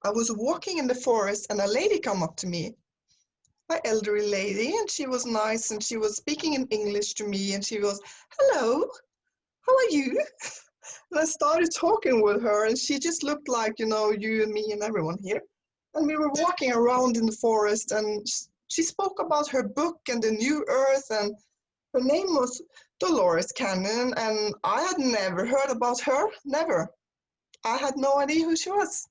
I was walking in the forest and a lady come up to me, an elderly lady, and she was nice and she was speaking in English to me and she was, hello, how are you? And I started talking with her and she just looked like, you know, you and me and everyone here. And we were walking around in the forest and she spoke about her book and the new earth, and her name was Dolores Cannon, and I had never heard about her, never. I had no idea who she was.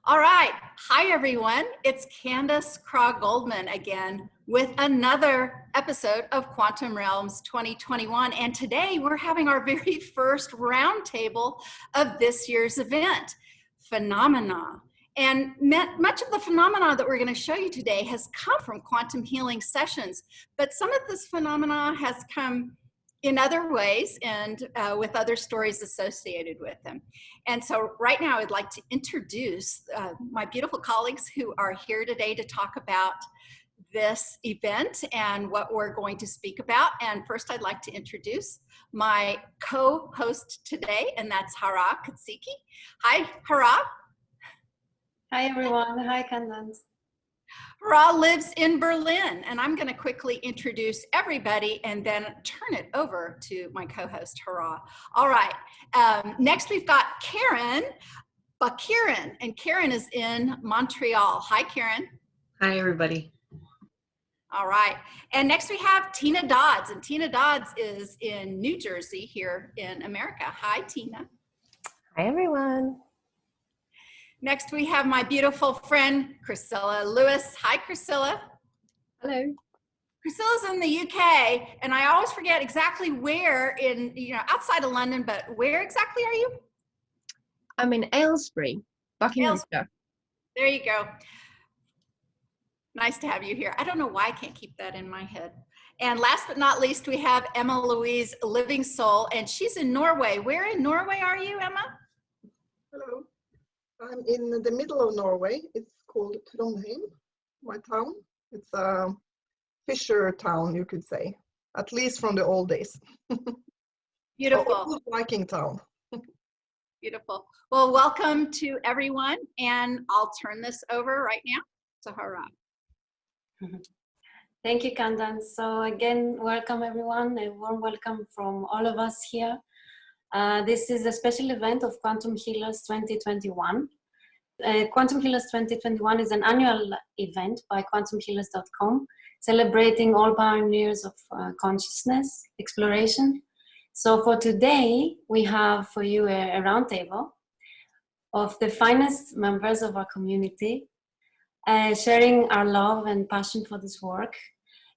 All right. Hi, everyone. It's Candace Craw-Goldman again with another episode of Quantum Realms 2021. And today we're having our very first roundtable of this year's event, Phenomena. And much of the phenomena that we're going to show you today has come from quantum healing sessions, but some of this phenomena has come in other ways and with other stories associated with them. And so right now I'd like to introduce my beautiful colleagues who are here today to talk about this event and what we're going to speak about. And first I'd like to introduce my co-host today, and that's Hara Katsiki. Hi, Hara. Hi, everyone. Hi, Candace. Hara lives in Berlin, and I'm going to quickly introduce everybody and then turn it over to my co-host, Hara. All right. Next, we've got Karen Baquiran, and Karen is in Montreal. Hi, Karen. Hi, everybody. All right. And next, we have Tena Dodds, and Tena Dodds is in New Jersey here in America. Hi, Tena. Hi, everyone. Next, we have my beautiful friend, Chrysilla Lewis. Hi, Chrysilla. Hello. Chrysilla's in the UK, and I always forget exactly where in, outside of London, but where exactly are you? I'm in Aylesbury, Buckinghamshire. There you go. Nice to have you here. I don't know why I can't keep that in my head. And last but not least, we have Louise Livingsoul, and she's in Norway. Where in Norway are you, Emma? Hello. I'm in the middle of Norway. It's called Trondheim, my town. It's a fisher town, you could say, at least from the old days. Beautiful. Old Viking town. Beautiful. Well, welcome to everyone, and I'll turn this over right now to Hara. Thank you, Candace. So again, welcome everyone. A warm welcome from all of us here. This is a special event of Quantum Healers 2021. Quantum Healers 2021 is an annual event by quantumhealers.com, celebrating all pioneers of consciousness exploration. So for today, we have for you a roundtable of the finest members of our community, sharing our love and passion for this work.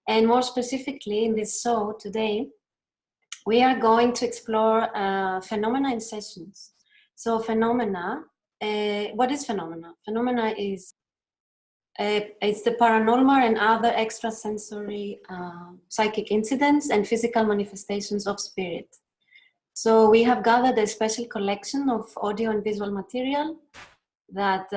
And more specifically in this show today, we are going to explore phenomena in sessions. So phenomena, what is phenomena? Phenomena is it's the paranormal and other extrasensory psychic incidents and physical manifestations of spirit. So we have gathered a special collection of audio and visual material that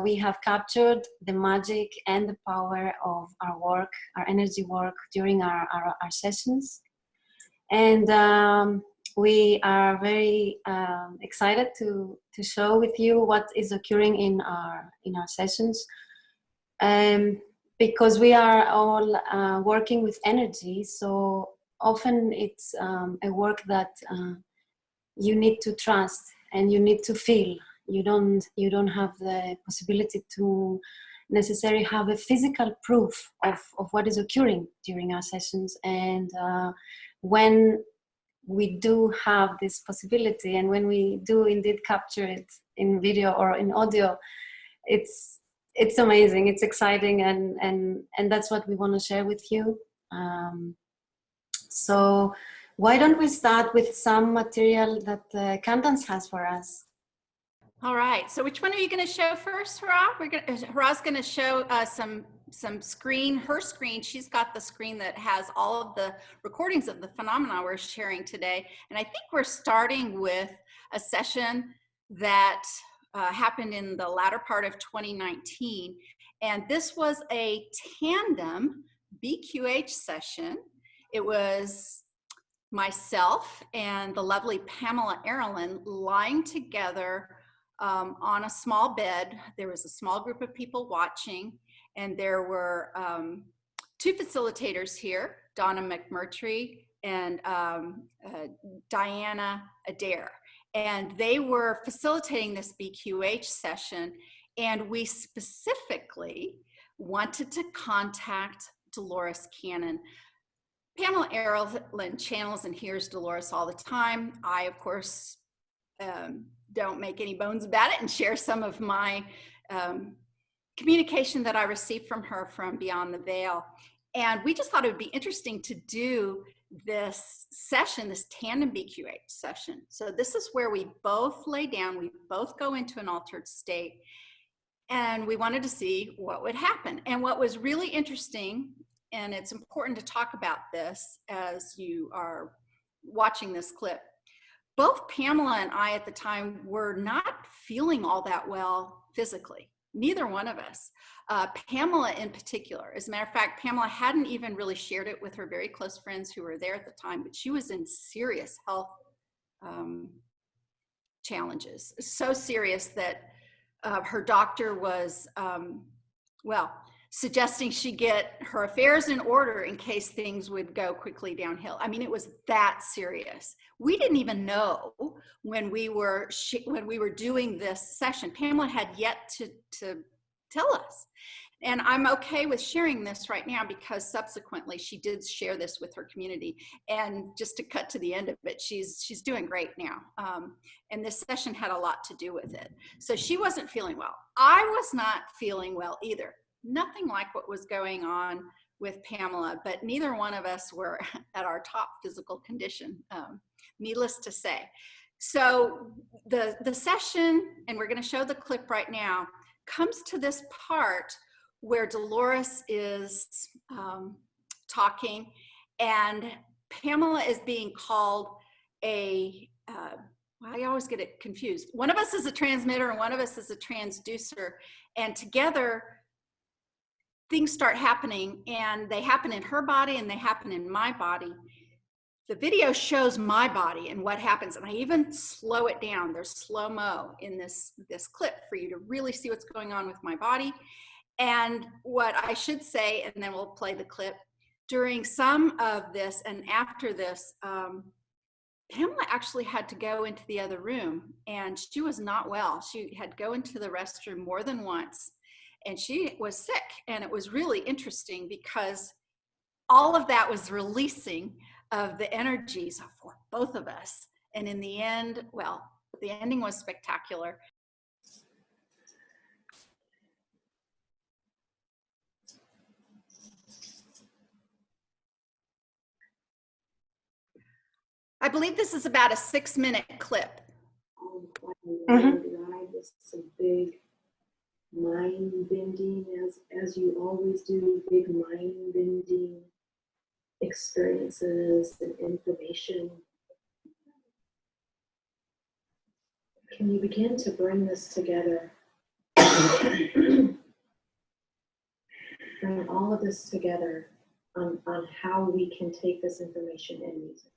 we have captured the magic and the power of our work, our energy work during our sessions. And we are very excited to share with you what is occurring in our sessions, because we are all working with energy. So often it's a work that you need to trust and you need to feel. You don't have the possibility to necessarily have a physical proof of what is occurring during our sessions. And when we do have this possibility, and when we do indeed capture it in video or in audio, it's amazing, it's exciting, and that's what we want to share with you. So why don't we start with some material that Candace has for us? All right, so which one are you going to show first, Hara? Hara's going to show some screen, her screen. She's got the screen that has all of the recordings of the phenomena we're sharing today. And I think we're starting with a session that happened in the latter part of 2019. And this was a tandem BQH session. It was myself and the lovely Pamela Erlin lying together on a small bed. There was a small group of people watching, and there were two facilitators here, Donna McMurtry and Diana Adair. And they were facilitating this BQH session, and we specifically wanted to contact Dolores Cannon. Pamela Erlin channels and hears Dolores all the time. I, of course, don't make any bones about it and share some of my communication that I received from her from Beyond the Veil. And we just thought it would be interesting to do this session, this tandem BQH session. So this is where we both lay down, we both go into an altered state, and we wanted to see what would happen. And what was really interesting, and it's important to talk about this as you are watching this clip, both Pamela and I at the time were not feeling all that well physically. Neither one of us. Pamela in particular. As a matter of fact, Pamela hadn't even really shared it with her very close friends who were there at the time, but she was in serious health challenges. So serious that her doctor was, suggesting she get her affairs in order in case things would go quickly downhill. I mean, it was that serious. We didn't even know when we were doing this session. Pamela had yet to tell us. And I'm okay with sharing this right now because subsequently she did share this with her community. And just to cut to the end of it, she's doing great now. And this session had a lot to do with it. So she wasn't feeling well. I was not feeling well either. Nothing like what was going on with Pamela, but neither one of us were at our top physical condition, needless to say. So the session, and we're going to show the clip right now, comes to this part where Dolores is talking, and Pamela is being called I always get it confused. One of us is a transmitter and one of us is a transducer, and together things start happening, and they happen in her body and they happen in my body. The video shows my body and what happens, and I even slow it down. There's slow-mo in this clip for you to really see what's going on with my body. And what I should say, and then we'll play the clip, during some of this and after this, Pamela actually had to go into the other room, and she was not well. She had to go into the restroom more than once, and she was sick. And it was really interesting because all of that was releasing of the energies for both of us. And in the end, well, the ending was spectacular. I believe this is about a 6-minute clip. This is a big mind bending, as you always do, big mind bending experiences and information. Can you begin to bring this together? Bring all of this together on how we can take this information and use it.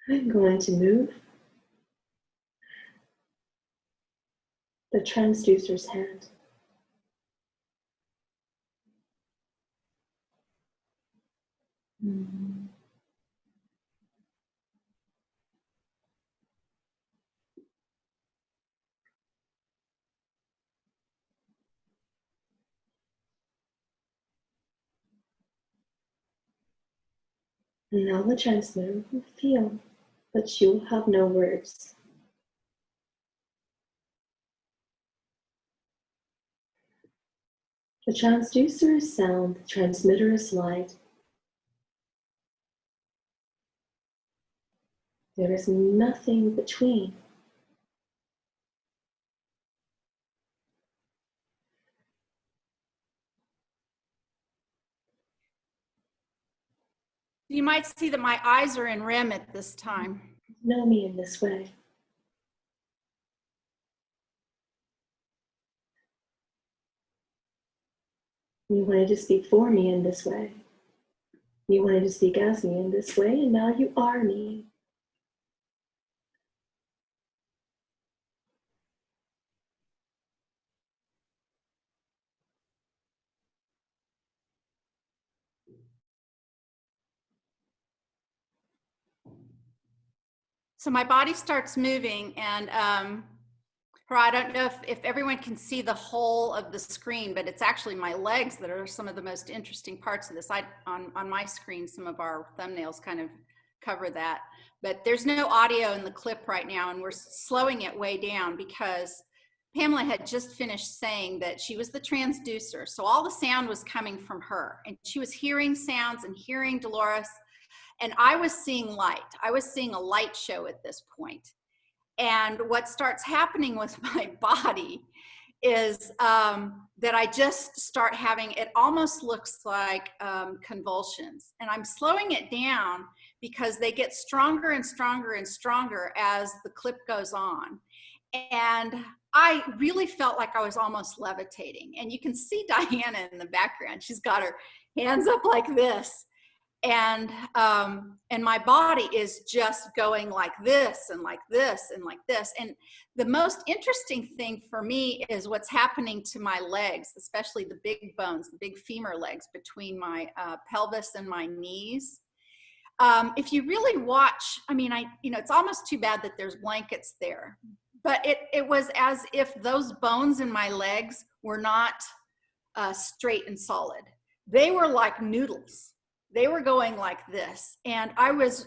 I'm going to move the transducer's hand. And now the transmitter will feel, but you'll have no words. The transducer is sound, the transmitter is light. There is nothing between. You might see that my eyes are in REM at this time. Know me in this way. You wanted to speak for me in this way. You wanted to speak as me in this way, and now you are me. So my body starts moving, and I don't know if everyone can see the whole of the screen, but it's actually my legs that are some of the most interesting parts of this. On my screen, some of our thumbnails kind of cover that, but there's no audio in the clip right now, and we're slowing it way down because Pamela had just finished saying that she was the transducer. So all the sound was coming from her, and she was hearing sounds and hearing Dolores, and I was seeing light. I was seeing a light show at this point. And what starts happening with my body is that I just start having, it almost looks like convulsions. And I'm slowing it down because they get stronger and stronger and stronger as the clip goes on. And I really felt like I was almost levitating. And you can see Diana in the background. She's got her hands up like this. And my body is just going like this and like this and like this. And the most interesting thing for me is what's happening to my legs, especially the big bones, the big femur legs between my pelvis and my knees. If you really watch, I mean, it's almost too bad that there's blankets there, but it was as if those bones in my legs were not straight and solid. They were like noodles. They were going like this, and I was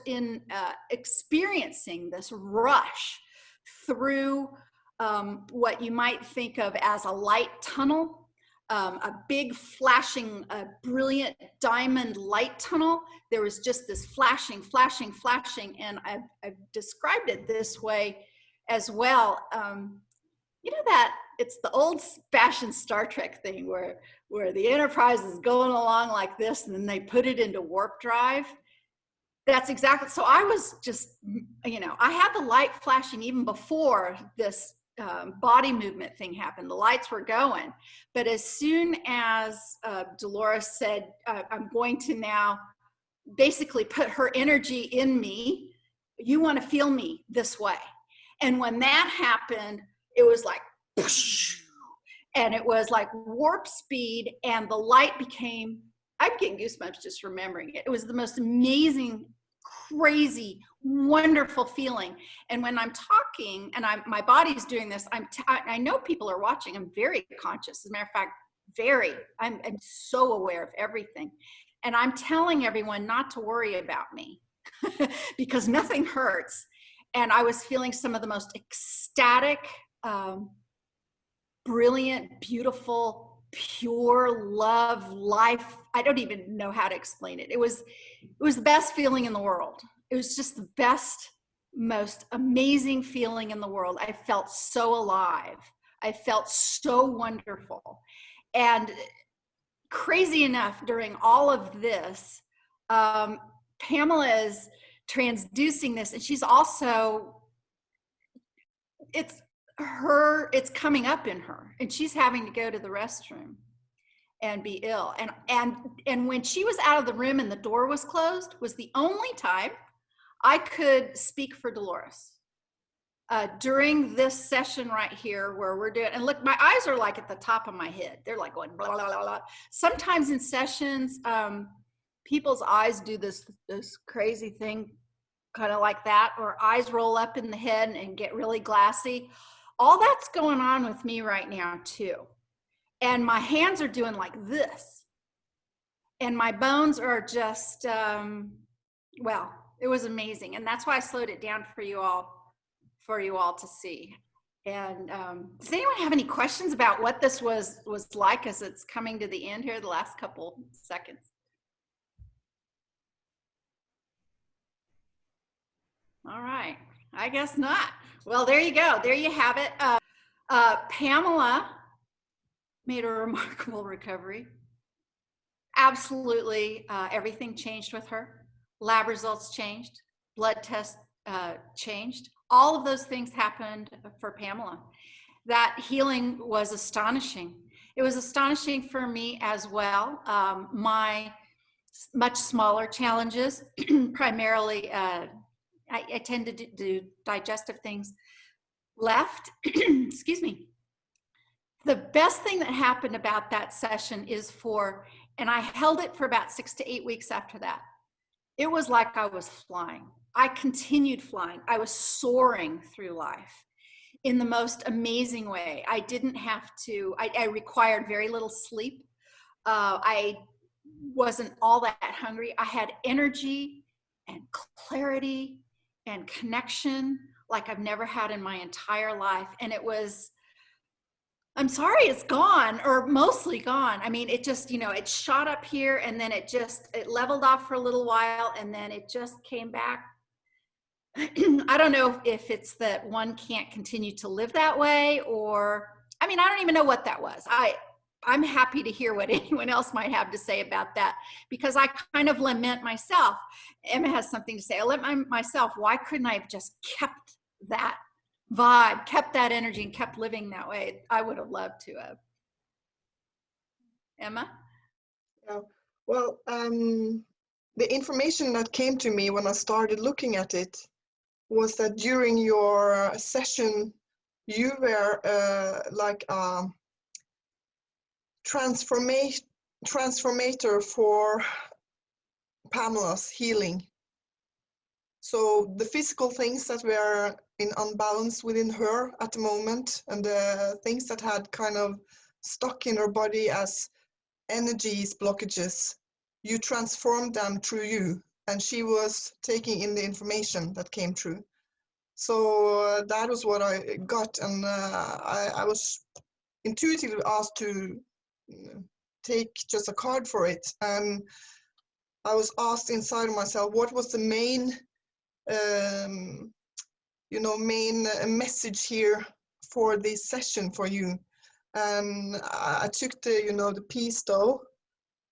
experiencing this rush through what you might think of as a light tunnel, a big flashing, brilliant diamond light tunnel. There was just this flashing, flashing, flashing, and I've described it this way as well. You know that it's the old-fashioned Star Trek thing where the Enterprise is going along like this and then they put it into warp drive. That's exactly, so I was just, I had the light flashing even before this body movement thing happened. The lights were going, but as soon as Dolores said, I'm going to now basically put her energy in me, you want to feel me this way. And when that happened, it was like, and it was like warp speed, and the light became, I'm getting goosebumps just remembering it. It was the most amazing, crazy, wonderful feeling. And when I'm talking and my body's doing this, I know people are watching. I'm very conscious. As a matter of fact, I'm so aware of everything. And I'm telling everyone not to worry about me because nothing hurts. And I was feeling some of the most ecstatic, brilliant, beautiful, pure love, life. I don't even know how to explain it. It was the best feeling in the world. It was just the best, most amazing feeling in the world. I felt so alive. I felt so wonderful. And crazy enough, during all of this, Pamela is transducing this, and she's also, it's coming up in her, and she's having to go to the restroom and be ill. And when she was out of the room and the door was closed, was the only time I could speak for Dolores. During this session right here where we're doing, and look, my eyes are like at the top of my head. They're like going blah, blah, blah, blah. Sometimes in sessions, people's eyes do this crazy thing, kind of like that, or eyes roll up in the head and get really glassy. All that's going on with me right now too. And my hands are doing like this. And my bones are just, well, it was amazing. And that's why I slowed it down for you all to see. And does anyone have any questions about what this was like as it's coming to the end here, the last couple seconds? All right, I guess not. Well, there you go. There you have it. Pamela made a remarkable recovery. Absolutely, everything changed with her. lab results changed, blood tests changed. All of those things happened for Pamela. That healing was astonishing. It was astonishing for me as well. My much smaller challenges, primarily, I tend to do digestive things, left. Excuse me. The best thing that happened about that session is and I held it for about 6 to 8 weeks after that. It was like I was flying. I continued flying. I was soaring through life in the most amazing way. I didn't have to, I required very little sleep. I wasn't all that hungry. I had energy and clarity and connection like I've never had in my entire life. And it was, I'm sorry, it's gone, or mostly gone. I mean, it just, it shot up here and then it leveled off for a little while and then it just came back. I don't know if it's that one can't continue to live that way, or, I mean, I don't even know what that was. I'm happy to hear what anyone else might have to say about that, because I kind of lament myself. Emma has something to say. I lament myself. Why couldn't I have just kept that vibe, kept that energy, and kept living that way? I would have loved to have. Emma? Yeah. Well, the information that came to me when I started looking at it was that during your session, you were like a transformator for Pamela's healing. So the physical things that were in unbalance within her at the moment, and the things that had kind of stuck in her body as energies, blockages, you transformed them through you, and she was taking in the information that came through. So that was what I got, and I was intuitively asked to take just a card for it. And I was asked inside of myself, what was the main main message here for this session for you? And I took the piece though,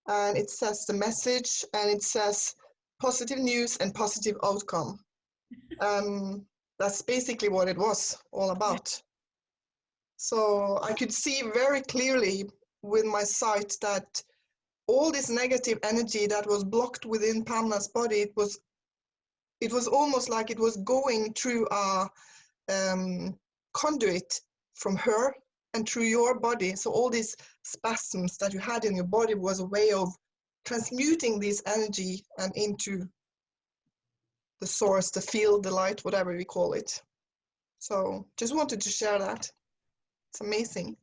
and it says the message, and it says positive news and positive outcome. That's basically what it was all about. So I could see very clearly with my sight that all this negative energy that was blocked within Pamela's body, it was almost like it was going through a conduit from her and through your body. So all these spasms that you had in your body was a way of transmuting this energy and into the source, the field, the light, whatever we call it. So just wanted to share that. It's amazing.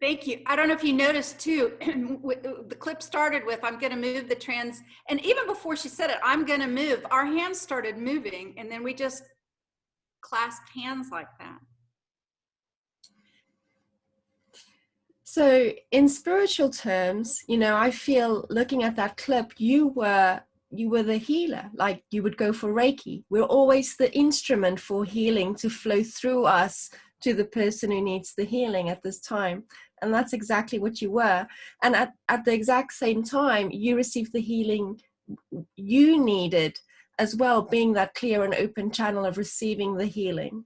Thank you. I don't know if you noticed too, the clip started with, I'm going to move the trans, and even before she said it, I'm going to move, our hands started moving, and then we just clasped hands like that. So in spiritual terms, I feel looking at that clip, you were the healer. Like, you would go for Reiki. We're always the instrument for healing to flow through us to the person who needs the healing at this time. And that's exactly what you were. And at the exact same time, you received the healing you needed as well, being that clear and open channel of receiving the healing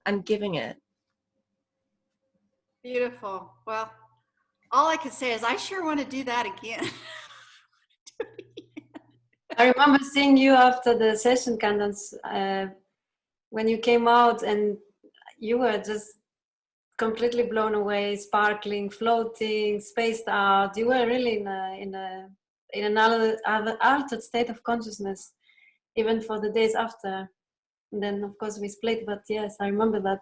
and giving it. Beautiful. Well, all I can say is I sure want to do that again. I remember seeing you after the session, Candace, when you came out, and you were just completely blown away, sparkling, floating, spaced out. You were really in another altered state of consciousness, even for the days after. And then, of course, we split. But yes, I remember that.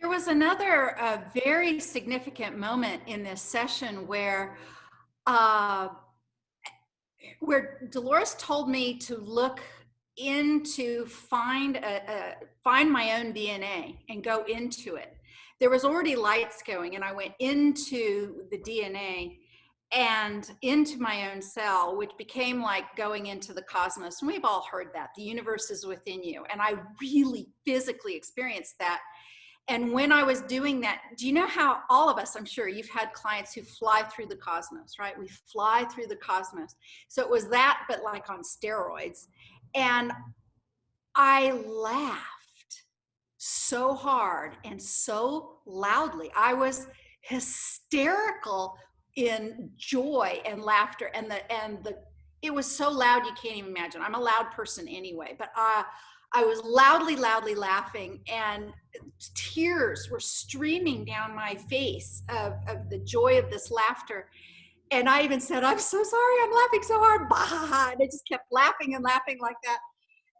There was another very significant moment in this session where Dolores told me to look into find my own DNA and go into it. There was already lights going, and I went into the DNA and into my own cell, which became like going into the cosmos. And we've all heard that the universe is within you. And I really physically experienced that. And when I was doing that, do you know how all of us, I'm sure you've had clients who fly through the cosmos, right? We fly through the cosmos. So it was that, but like on steroids. And I laughed so hard and so loudly. I was hysterical in joy and laughter, and it was so loud you can't even imagine. I'm a loud person anyway, but I was loudly laughing, and tears were streaming down my face of the joy of this laughter. And I even said, "I'm so sorry, I'm laughing so hard." Bah! And I just kept laughing and laughing like that.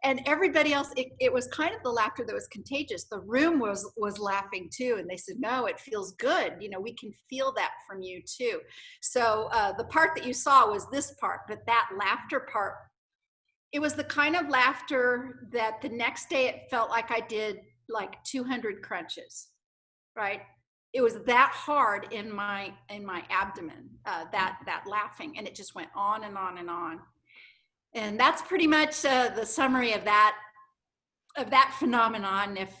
And everybody else, it was kind of the laughter that was contagious. The room was laughing too. And they said, "No, it feels good. You know, we can feel that from you too." So the part that you saw was this part, but that laughter part, it was the kind of laughter that the next day it felt like I did like 200 crunches, right? It was that hard in my abdomen, that laughing, and it just went on and on and on. And that's pretty much the summary of that phenomenon. If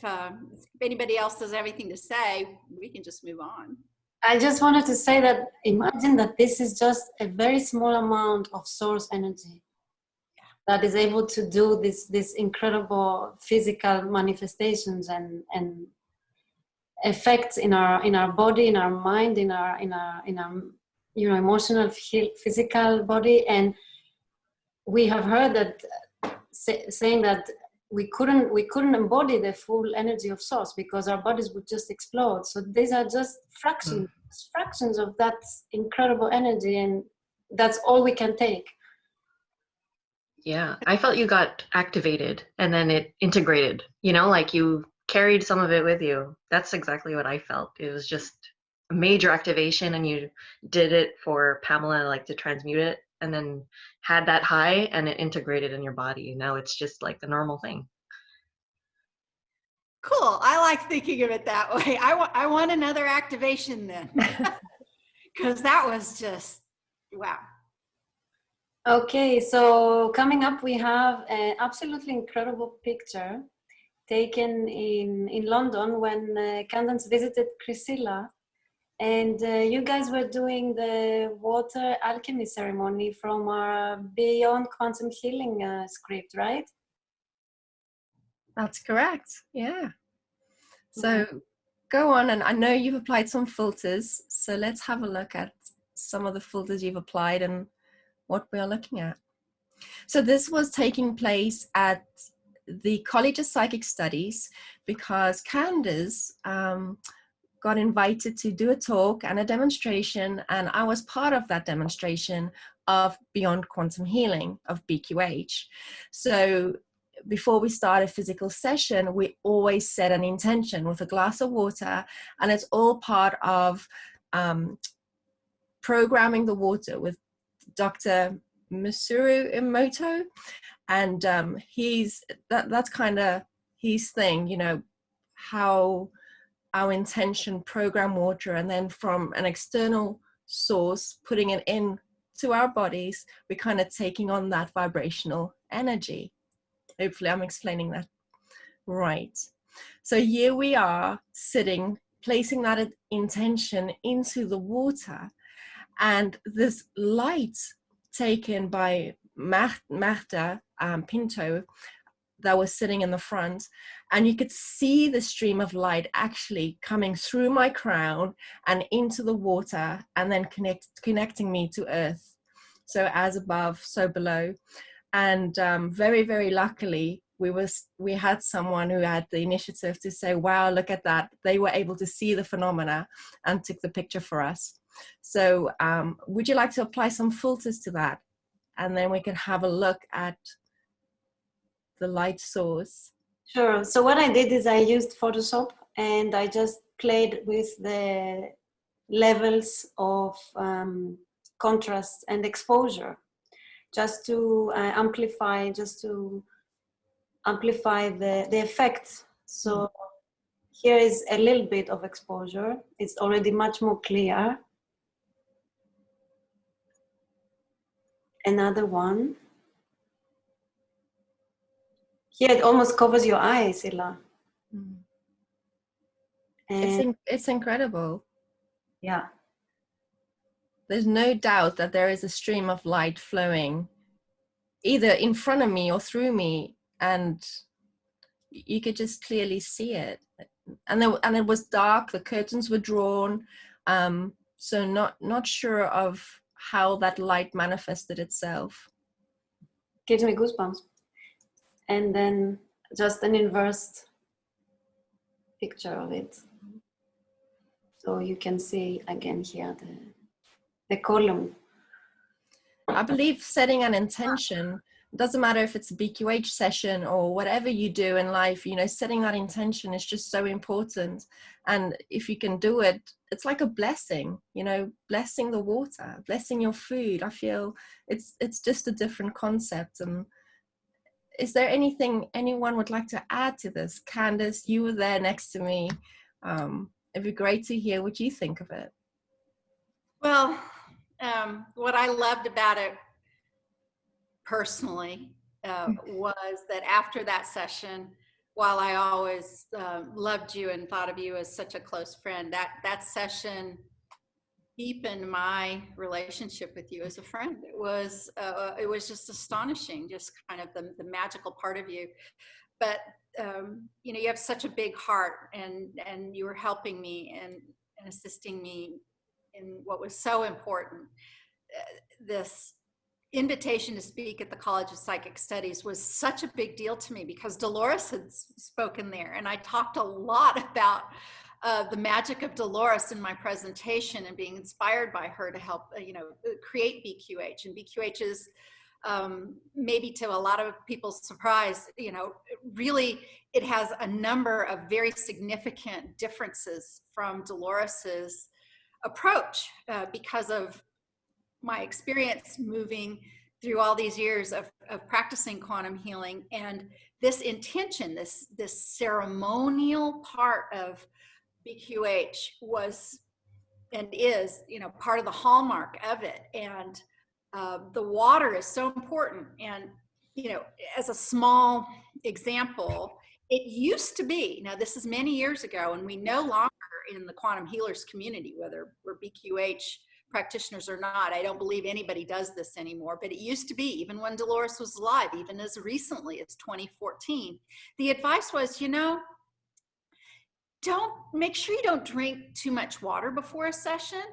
anybody else does anything to say, we can just move on. I just wanted to say that imagine that this is just a very small amount of source energy that is able to do this incredible physical manifestations and effects in our body, in our mind, in our emotional, physical body. And we have heard that saying that we couldn't embody the full energy of source because our bodies would just explode. So these are just fractions of that incredible energy, and that's all we can take. Yeah, I felt you got activated and then it integrated, like you carried some of it with you. That's exactly what I felt. It was just a major activation, and you did it for Pamela, like to transmute it, and then had that high and it integrated in your body. Now it's just like the normal thing. Cool. I like thinking of it that way. I want another activation then, because that was just, wow. Okay, so coming up, we have an absolutely incredible picture taken in London when Candace visited Chrysilla, and you guys were doing the water alchemy ceremony from our Beyond Quantum Healing script, right? That's correct. Yeah. So go on, and I know you've applied some filters, so let's have a look at some of the filters you've applied and what we are looking at. So this was taking place at the College of Psychic Studies because Candace got invited to do a talk and a demonstration, and I was part of that demonstration of Beyond Quantum Healing, of BQH. So before we start a physical session, we always set an intention with a glass of water, and it's all part of programming the water with Dr. Masaru Emoto, and that's kind of his thing, how our intention program water, and then from an external source putting it in to our bodies, we're kind of taking on that vibrational energy. Hopefully I'm explaining that right. So here we are sitting, placing that intention into the water, and this light taken by Marta Pinto that was sitting in the front, and you could see the stream of light actually coming through my crown and into the water, and then connecting me to earth. So as above, so below. And very, very luckily, we had someone who had the initiative to say, wow, look at that. They were able to see the phenomena and took the picture for us. So would you like to apply some filters to that? And then we can have a look at the light source. Sure. So what I did is I used Photoshop, and I just played with the levels of contrast and exposure, just to amplify the effect. So here is a little bit of exposure. It's already much more clear. Another one. Here it almost covers your eyes, Ila. And It's incredible. yeah, There's no doubt that there is a stream of light flowing either in front of me or through me, and you could just clearly see it. And it was dark, the curtains were drawn, so not sure of how that light manifested itself. gives me goosebumps. And then just an inverse picture of it. So you can see again here the column. I believe setting an intention, doesn't matter if it's a BQH session or whatever you do in life, setting that intention is just so important. And if you can do it, it's like a blessing, blessing the water, blessing your food. I feel it's just a different concept. And is there anything anyone would like to add to this? Candace, you were there next to me. It'd be great to hear what you think of it. Well, what I loved about it personally was that after that session, while I always loved you and thought of you as such a close friend, that session deepened my relationship with you as a friend. It was just astonishing, just kind of the magical part of you. But you have such a big heart, and you were helping me and assisting me in what was so important. This invitation to speak at the College of Psychic Studies was such a big deal to me because Dolores had spoken there, and I talked a lot about the magic of Dolores in my presentation and being inspired by her to help create BQH. And BQH is maybe to a lot of people's surprise, really it has a number of very significant differences from Dolores's approach because of my experience moving through all these years of practicing quantum healing. And this intention, this ceremonial part of BQH was and is, part of the hallmark of it. And the water is so important. And, as a small example, it used to be, now this is many years ago, and we no longer in the quantum healers community, whether we're BQH practitioners or not, I don't believe anybody does this anymore, but it used to be, even when Dolores was alive, even as recently as 2014, the advice was, make sure you don't drink too much water before a session,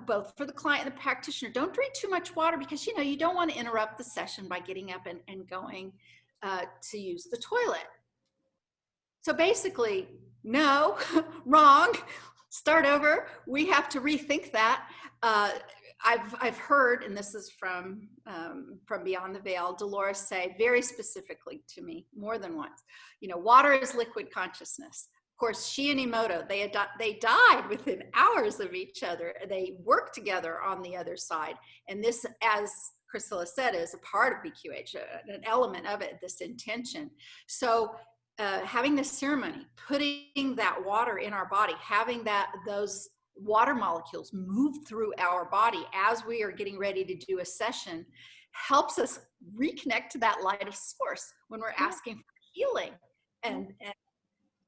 both for the client and the practitioner. Don't drink too much water because, you don't want to interrupt the session by getting up and going to use the toilet. So basically, no, wrong, start over. We have to rethink that. I've heard, and this is from Beyond the Veil, Dolores say very specifically to me more than once, water is liquid consciousness. Of course, she and Emoto, they died within hours of each other. They worked together on the other side. And this, as Chrysilla said, is a part of BQH, an element of it, this intention. So having this ceremony, putting that water in our body, having those water molecules move through our body as we are getting ready to do a session helps us reconnect to that light of source when we're asking for healing. And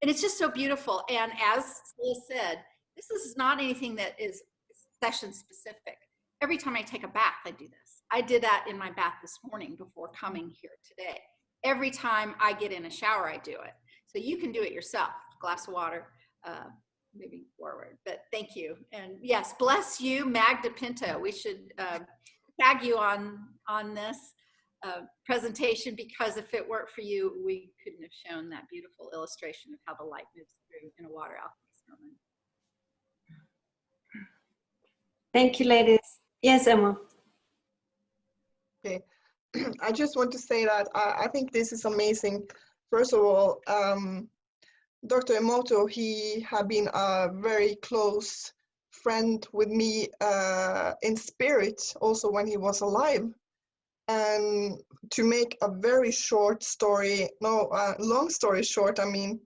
it's just so beautiful. And as Chrysilla said, this is not anything that is session specific. Every time I take a bath, I do this. I did that in my bath this morning before coming here today. Every time I get in a shower, I do it. So you can do it yourself. Glass of water, moving forward. But thank you. And yes, bless you, Magda Pinto. We should tag you on this presentation, because if it weren't for you, we couldn't have shown that beautiful illustration of how the light moves through in a water alchemy ceremony. Thank you, ladies. Yes, Emma. Okay. I just want to say that I think this is amazing. First of all, Dr. Emoto, he had been a very close friend with me in spirit, also when he was alive. And to make a very short story, long story short, I mean,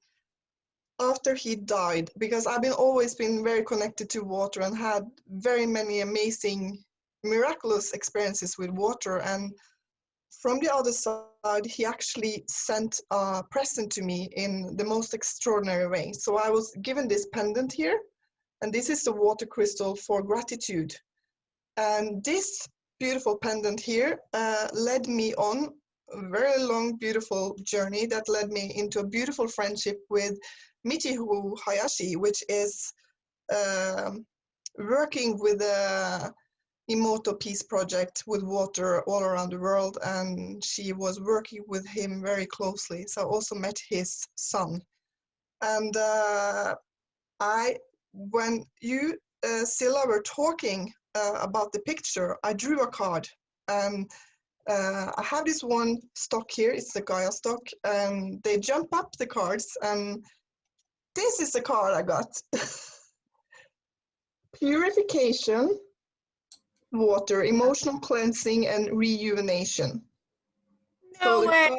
after he died, because I've always been very connected to water and had very many amazing, miraculous experiences with water. And from the other side, he actually sent a present to me in the most extraordinary way. So I was given this pendant here, and this is the water crystal for gratitude. And this beautiful pendant here led me on a very long, beautiful journey that led me into a beautiful friendship with Michiru Hayashi, which is working with the Imoto Peace Project with water all around the world, and she was working with him very closely. So I also met his son. And when you, Silla, were talking about the picture, I drew a card. And I have this one stock here, it's the Gaia stock, and they jump up the cards, and this is the card I got. Purification, water, emotional cleansing, and rejuvenation. No So way.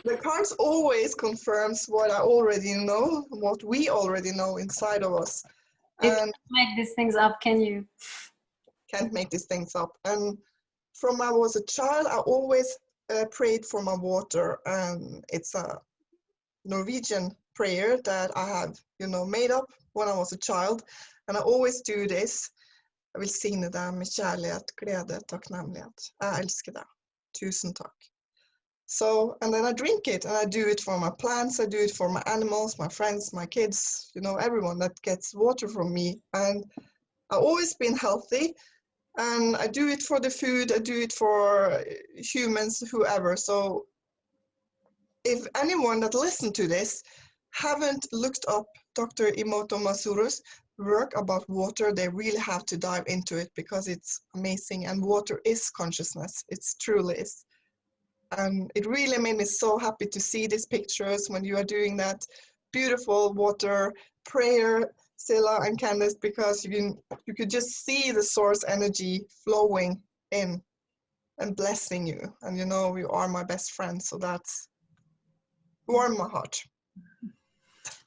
the cards always confirms what I already know, what we already know inside of us. You And can't make these things up, can you? can't make these things up. And from I was a child, I always prayed for my water. And it's a Norwegian prayer that I have, made up when I was a child. And I always do this. Jag välsignar dig med kärlek, glädje, tacknämlighet. Jag älskar dig. Tusen tack. So, and then I drink it, and I do it for my plants, I do it for my animals, my friends, my kids, everyone that gets water from me. And I've always been healthy, and I do it for the food, I do it for humans, whoever. So if anyone that listened to this haven't looked up Dr. Imoto Masuru's work about water, they really have to dive into it, because it's amazing, and water is consciousness. It truly is. And it really made me so happy to see these pictures when you are doing that beautiful water prayer, Silla and Candace, because you could just see the source energy flowing in and blessing you. And you are my best friend, so that's warm my heart.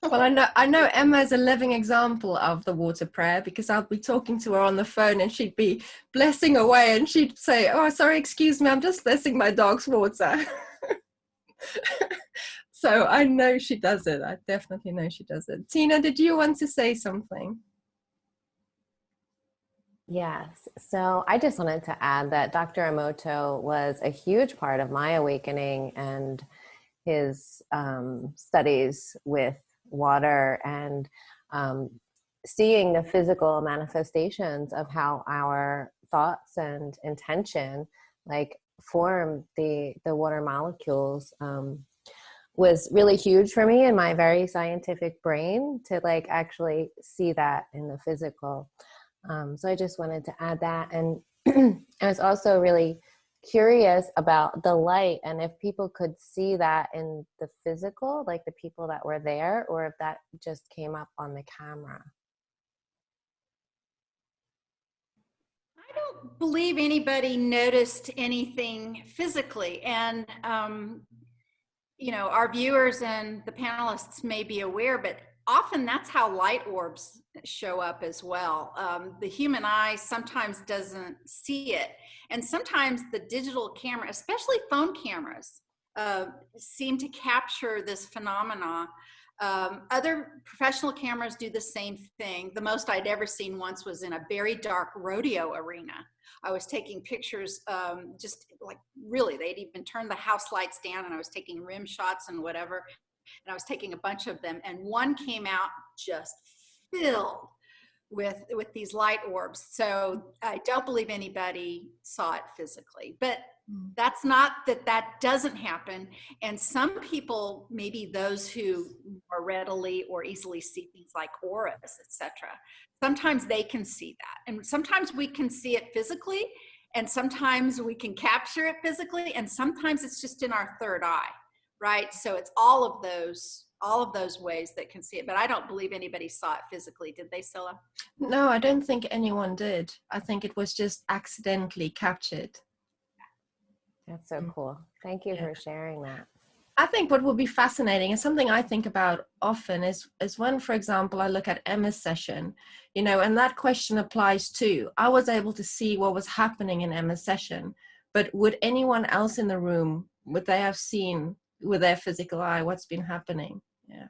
Well, I know Emma is a living example of the water prayer, because I'll be talking to her on the phone and she'd be blessing away and she'd say, "Oh, sorry, excuse me, I'm just blessing my dog's water." So I know she does it. I definitely know she does it. Tena, did you want to say something? Yes. So I just wanted to add that Dr. Emoto was a huge part of my awakening, and his studies with water, and seeing the physical manifestations of how our thoughts and intention form the water molecules was really huge for me in my very scientific brain to actually see that in the physical. So I just wanted to add that. And I was also really curious about the light, and if people could see that in the physical, like the people that were there, or if that just came up on the camera. I don't believe anybody noticed anything physically. And, our viewers and the panelists may be aware, but often that's how light orbs show up as well. The human eye sometimes doesn't see it. And sometimes the digital camera, especially phone cameras, seem to capture this phenomena. Other professional cameras do the same thing. The most I'd ever seen once was in a very dark rodeo arena. I was taking pictures, really, they'd even turned the house lights down, and I was taking rim shots and whatever. And I was taking a bunch of them, and one came out just filled with these light orbs. So I don't believe anybody saw it physically, but that's not that doesn't happen. And some people, maybe those who more readily or easily see things like auras, etc., sometimes they can see that. And sometimes we can see it physically, and sometimes we can capture it physically, and sometimes it's just in our third eye. Right. So it's all of those ways that can see it. But I don't believe anybody saw it physically. Did they, Silla? No, I don't think anyone did. I think it was just accidentally captured. That's so cool. Thank you for sharing that. I think what will be fascinating, and something I think about often, is when, for example, I look at Emma's session, and that question applies too. I was able to see what was happening in Emma's session, but would anyone else in the room, would they have seen with their physical eye what's been happening? Yeah.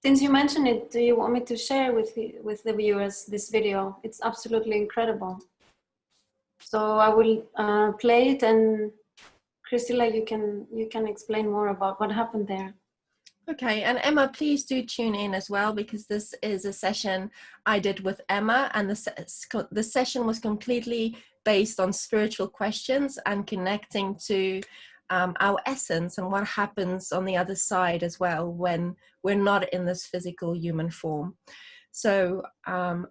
Since you mentioned it, do you want me to share with the viewers this video? It's absolutely incredible. So I will play it, and Chrysilla, you can explain more about what happened there. Okay, and Emma, please do tune in as well, because this is a session I did with Emma, and the session was completely based on spiritual questions and connecting to our essence and what happens on the other side as well when we're not in this physical human form. So I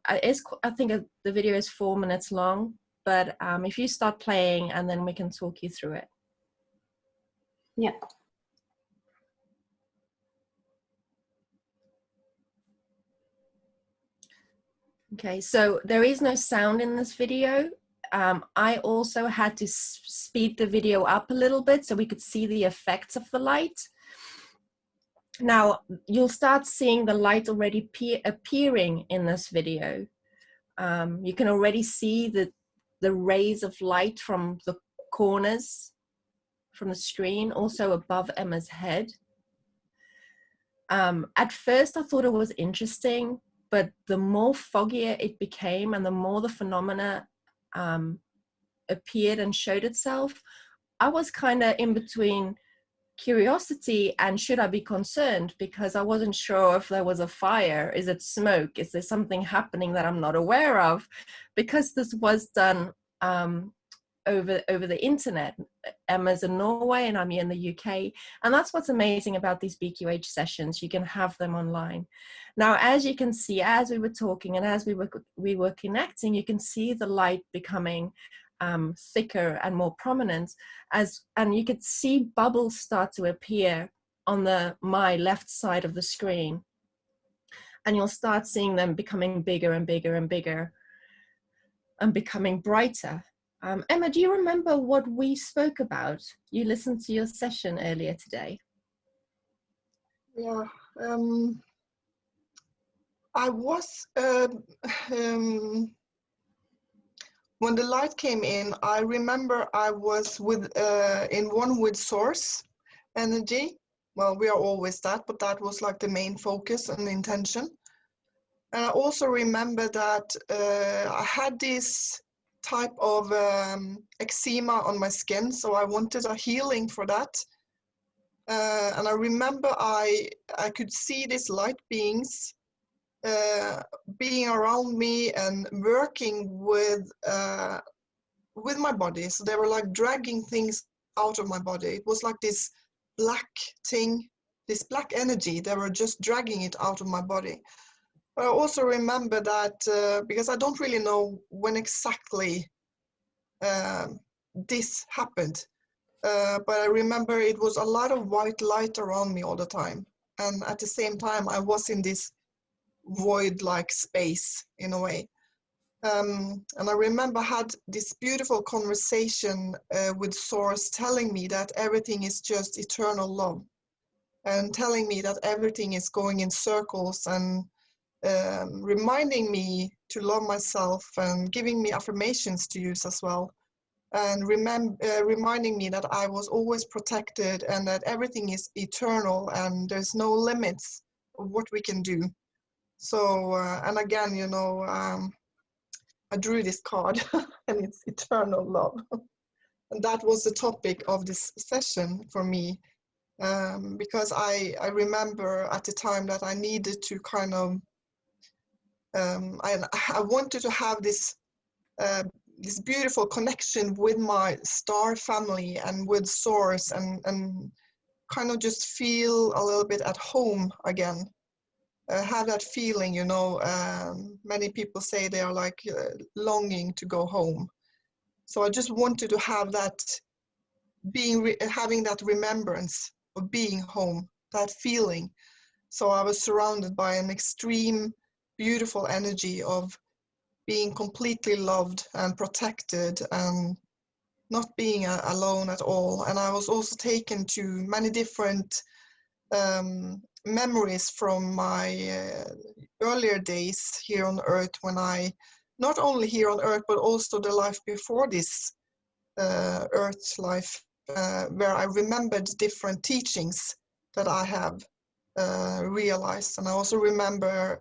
think the video is 4 minutes long, but if you start playing, and then we can talk you through it. Yeah. Okay, so there is no sound in this video. I also had to speed the video up a little bit so we could see the effects of the light. Now, you'll start seeing the light already appearing in this video. You can already see the rays of light from the corners from the screen, also above Emma's head. At first, I thought it was interesting, but the more foggier it became and the more the phenomena appeared and showed itself, I was kind of in between curiosity and should I be concerned, because I wasn't sure if there was a fire. Is it smoke? Is there something happening that I'm not aware of? Because this was done over the internet. Emma's in Norway and I'm here in the UK, and that's what's amazing about these BQH sessions. You can have them online. Now, as you can see, as we were talking and as we were connecting, you can see the light becoming thicker and more prominent, and you could see bubbles start to appear on my left side of the screen, and you'll start seeing them becoming bigger and bigger and bigger and becoming brighter. Emma, do you remember what we spoke about? You listened to your session earlier today. Yeah, I was, when the light came in, I remember I was in one with source energy. Well, we are always that, but that was like the main focus and intention. And I also remember that I had this type of eczema on my skin, so I wanted a healing for that. And I remember I could see these light beings being around me and working with my body. So they were like dragging things out of my body. It was like this black thing, this black energy. They were just dragging it out of my body. But I also remember that because I don't really know when exactly this happened, but I remember it was a lot of white light around me all the time, and at the same time I was in this void-like space in a way. And I remember I had this beautiful conversation with Source, telling me that everything is just eternal love, and telling me that everything is going in circles, and reminding me to love myself and giving me affirmations to use as well, and reminding me that I was always protected and that everything is eternal and there's no limits of what we can do. So, and again, you know, I drew this card and it's eternal love. And that was the topic of this session for me, because I remember at the time that I needed to kind of, I wanted to have this this beautiful connection with my star family and with Source, and kind of just feel a little bit at home again. Have that feeling, you know, many people say they are like longing to go home. So I just wanted to have that, having that remembrance of being home, that feeling. So I was surrounded by an extreme, beautiful energy of being completely loved and protected and not being alone at all. And I was also taken to many different memories from my earlier days here on Earth, when I, not only here on Earth, but also the life before this, Earth life, where I remembered different teachings that I have realized. And I also remember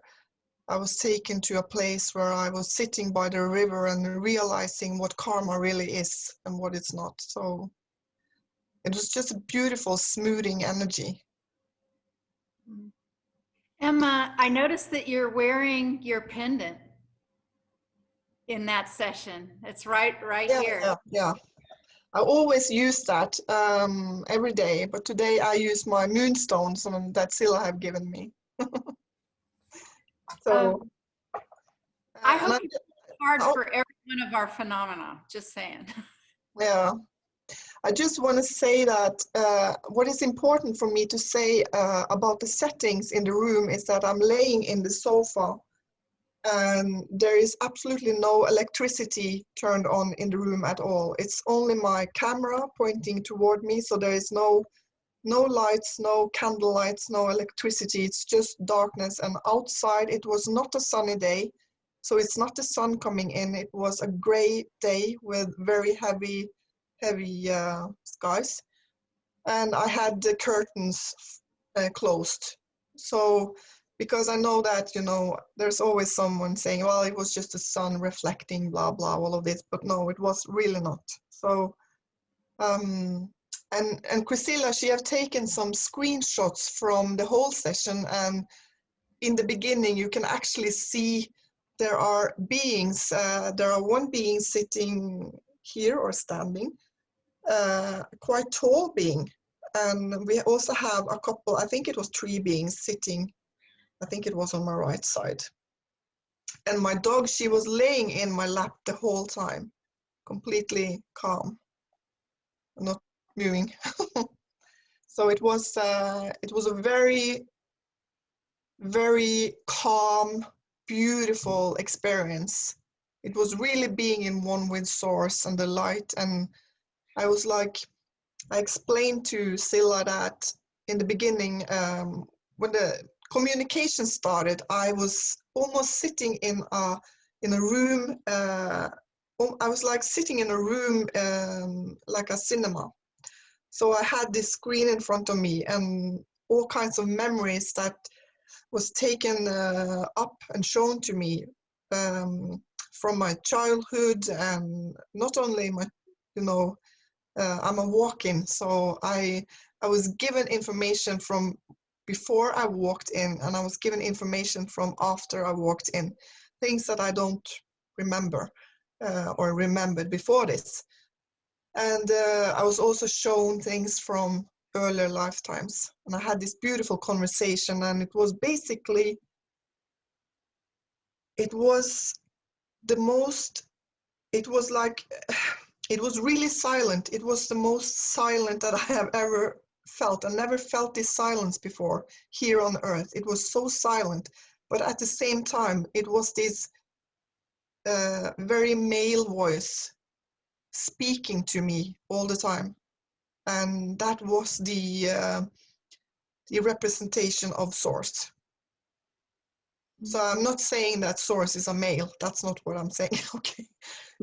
I was taken to a place where I was sitting by the river and realizing what karma really is and what it's not. So it was just a beautiful, smoothing energy. Emma, I noticed that you're wearing your pendant in that session. It's right here. Yeah. I always use that every day, but today I use my moonstones that Silla have given me. So I hope it's hard for every one of our phenomena, just saying. Yeah, I just want to say that what is important for me to say about the settings in the room is that I'm laying in the sofa and there is absolutely no electricity turned on in the room at all. It's only my camera pointing toward me, so there is no lights, no candle lights, no electricity. It's just darkness. And outside it was not a sunny day, so it's not the sun coming in. It was a gray day with very heavy skies, and I had the curtains closed. So because I know that, you know, there's always someone saying, well, it was just the sun reflecting, blah blah, all of this, but no, it was really not. So and Chrysilla, she have taken some screenshots from the whole session, and in the beginning you can actually see there are beings. There are one being sitting here or standing, quite tall being, and we also have a couple, I think it was 3 beings sitting, I think it was on my right side. And my dog, she was laying in my lap the whole time, completely calm, not moving. So it was a very, very calm, beautiful experience. It was really being in one with source and the light. And I was like, I explained to Silla that in the beginning, when the communication started, I was almost sitting in a room. I was like sitting in a room, like a cinema. So I had this screen in front of me and all kinds of memories that was taken up and shown to me from my childhood, and not only my, you know, I'm a walk-in, so I was given information from before I walked in, and I was given information from after I walked in, things that I don't remember or remembered before this. And I was also shown things from earlier lifetimes, and I had this beautiful conversation, and it was basically, it was the most, it was like, it was really silent. It was the most silent that I have ever felt. I never felt this silence before here on earth. It was so silent, but at the same time, it was this very male voice speaking to me all the time. And that was the representation of source. So I'm not saying that source is a male. That's not what I'm saying. Okay.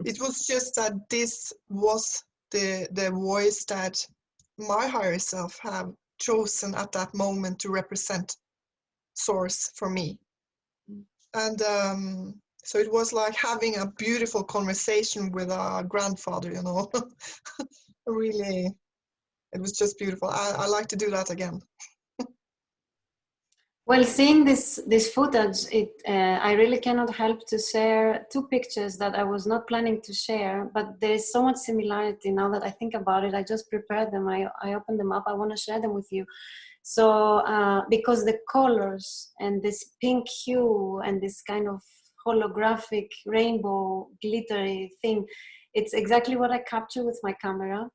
It was just that this was the voice that my higher self have chosen at that moment to represent source for me. And so it was like having a beautiful conversation with a grandfather, you know. Really, it was just beautiful. I like to do that again. Well, seeing this footage, I really cannot help to share 2 pictures that I was not planning to share, but there is so much similarity now that I think about it. I just prepared them, I opened them up, I want to share them with you. So, because the colors and this pink hue and this kind of holographic rainbow glittery thing, it's exactly what I captured with my camera.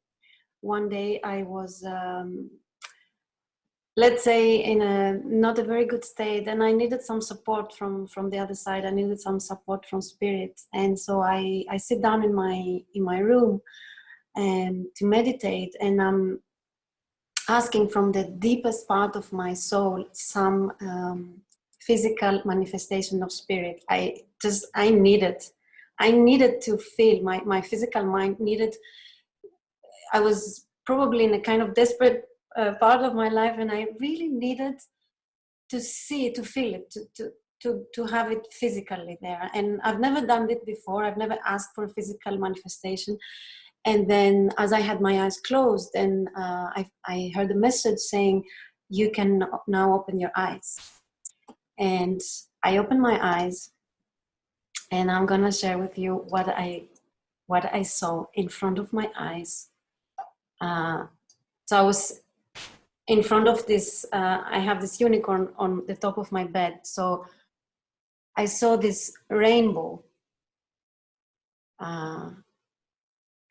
One day I was, let's say, in a not a very good state, and I needed some support from the other side. I needed some support from spirit, and so I sit down in my room and to meditate, and I'm asking from the deepest part of my soul some physical manifestation of spirit. I needed to feel, my physical mind needed I was probably in a kind of desperate part of my life, and I really needed to see it, to feel it, to have it physically there. And I've never done it before. I've never asked for a physical manifestation. And then as I had my eyes closed, and I heard a message saying, you can now open your eyes. And I opened my eyes, and I'm gonna share with you what I saw in front of my eyes. So I was in front of this, I have this unicorn on the top of my bed. So I saw this rainbow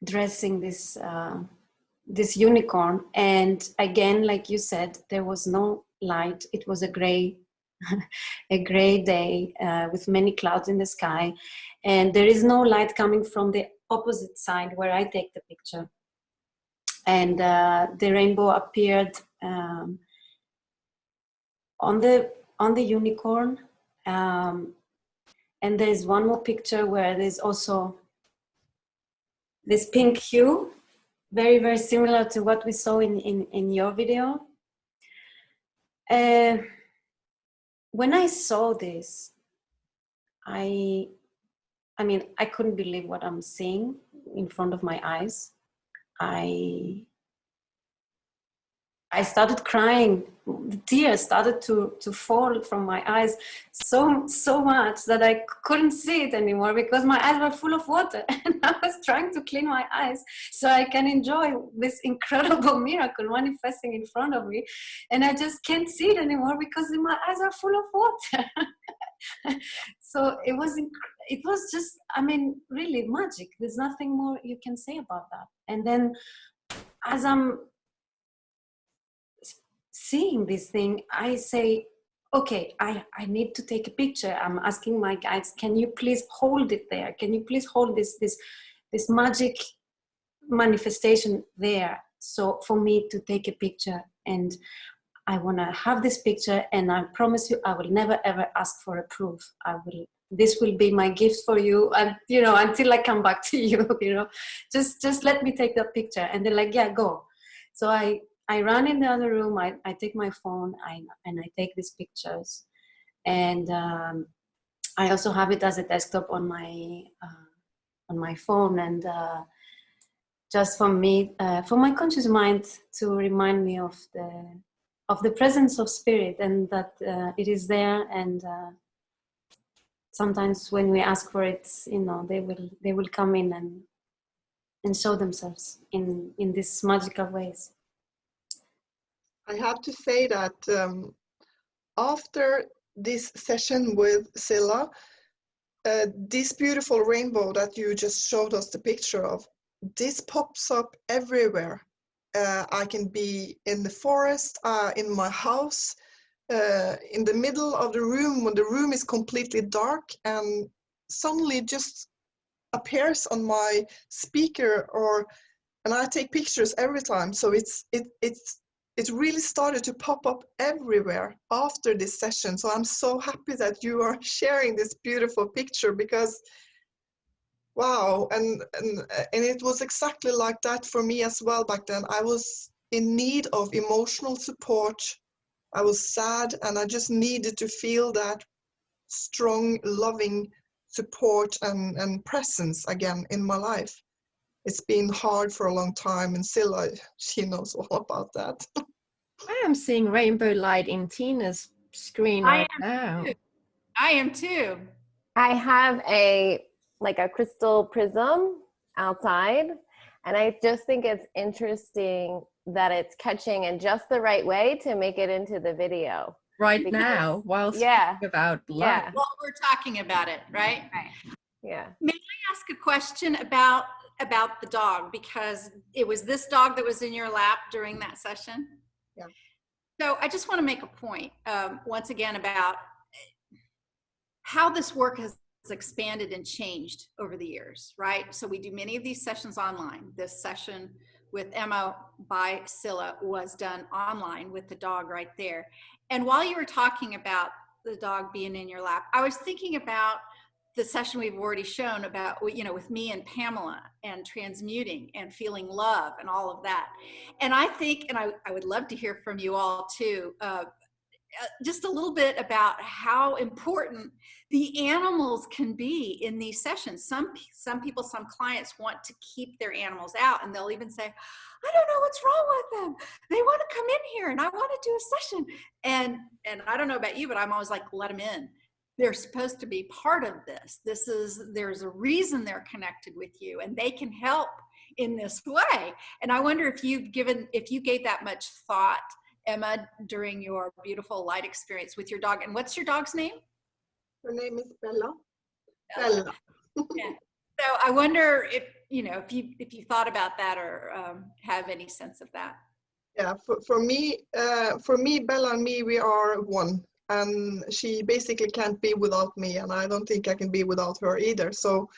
dressing this unicorn. And again, like you said, there was no light. It was a gray day with many clouds in the sky. And there is no light coming from the opposite side where I take the picture. And the rainbow appeared on the unicorn. And there's one more picture where there's also this pink hue, very, very similar to what we saw in your video. When I saw this, I mean, I couldn't believe what I'm seeing in front of my eyes. I started crying. The tears started to fall from my eyes so much that I couldn't see it anymore because my eyes were full of water, and I was trying to clean my eyes so I can enjoy this incredible miracle manifesting in front of me, and I just can't see it anymore because my eyes are full of water. So it was just, I mean, really magic. There's nothing more you can say about that. And then as I'm seeing this thing, I say, okay, I need to take a picture. I'm asking my guides, can you please hold it there? Can you please hold this magic manifestation there, so for me to take a picture? And I want to have this picture, and I promise you I will never ever ask for a proof. This will be my gift for you, and until I come back to you, just let me take that picture. And they're like, yeah, go. So I run in the other room, I take my phone, and I take these pictures. And I also have it as a desktop on my phone. And just for me, for my conscious mind to remind me of the presence of spirit, and that it is there. And sometimes when we ask for it, they will come in and show themselves in these magical ways. I have to say that after this session with Chrysilla, this beautiful rainbow that you just showed us the picture of, this pops up everywhere. I can be in the forest, in my house, in the middle of the room when the room is completely dark, and suddenly it just appears on my speaker, and I take pictures every time. So it really started to pop up everywhere after this session. So I'm so happy that you are sharing this beautiful picture, because wow, and it was exactly like that for me as well back then. I was in need of emotional support. I was sad, and I just needed to feel that strong, loving support and presence again in my life. It's been hard for a long time, and Chrysilla, she knows all about that. I am seeing rainbow light in Tena's screen right now. I am too. I have a crystal prism outside, and I just think it's interesting that it's catching in just the right way to make it into the video. Right now, while speaking about light. Yeah. Well, we're talking about it, right? Yeah. May I ask a question about the dog? Because it was this dog that was in your lap during that session. Yeah. So I just want to make a point once again about how this work has expanded and changed over the years, right? So we do many of these sessions online. This session with Emma by Chrysilla was done online with the dog right there. And while you were talking about the dog being in your lap, I was thinking about the session we've already shown about, you know, with me and Pamela and transmuting and feeling love and all of that. And I think, and I would love to hear from you all too, just a little bit about how important the animals can be in these sessions. Some people, some clients want to keep their animals out, and they'll even say, I don't know what's wrong with them. They want to come in here and I want to do a session. And I don't know about you, but I'm always like, let them in. They're supposed to be part of this. There's a reason they're connected with you, and they can help in this way. And I wonder if you gave that much thought, Emma, during your beautiful light experience with your dog. And what's your dog's name? Her name is Bella. Bella. Yeah. So I wonder if you thought about that or have any sense of that. Yeah, for me, Bella and me, we are one, and she basically can't be without me, and I don't think I can be without her either. So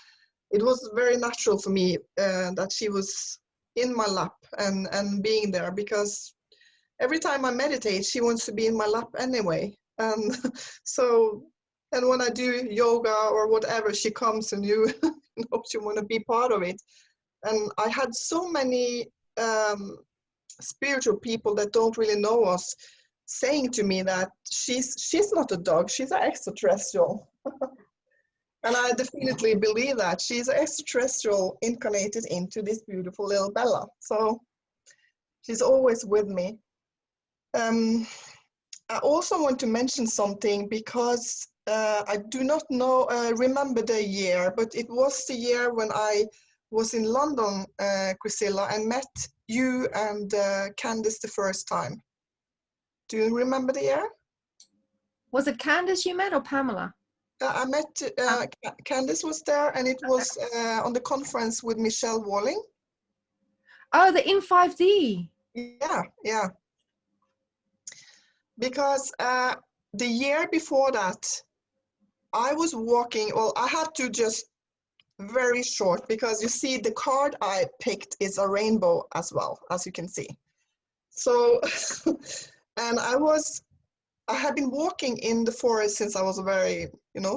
it was very natural for me that she was in my lap and being there, because every time I meditate, she wants to be in my lap anyway. And and when I do yoga or whatever, she comes and you know, she want to be part of it. And I had so many spiritual people that don't really know us saying to me that she's not a dog, she's an extraterrestrial. And I definitely believe that she's an extraterrestrial incarnated into this beautiful little Bella. So she's always with me. I also want to mention something, because I do not know, remember the year, but it was the year when I was in London, Chrysilla, and met you and Candace the first time. Do you remember the year? Was it Candace you met or Pamela? I met, Candace was there, and it was on the conference with Michelle Walling. Oh, the In 5D. Yeah. Because the year before that, I was walking, well, I had to just very short, because you see the card I picked is a rainbow as well, as you can see. So, and I have been walking in the forest since I was very,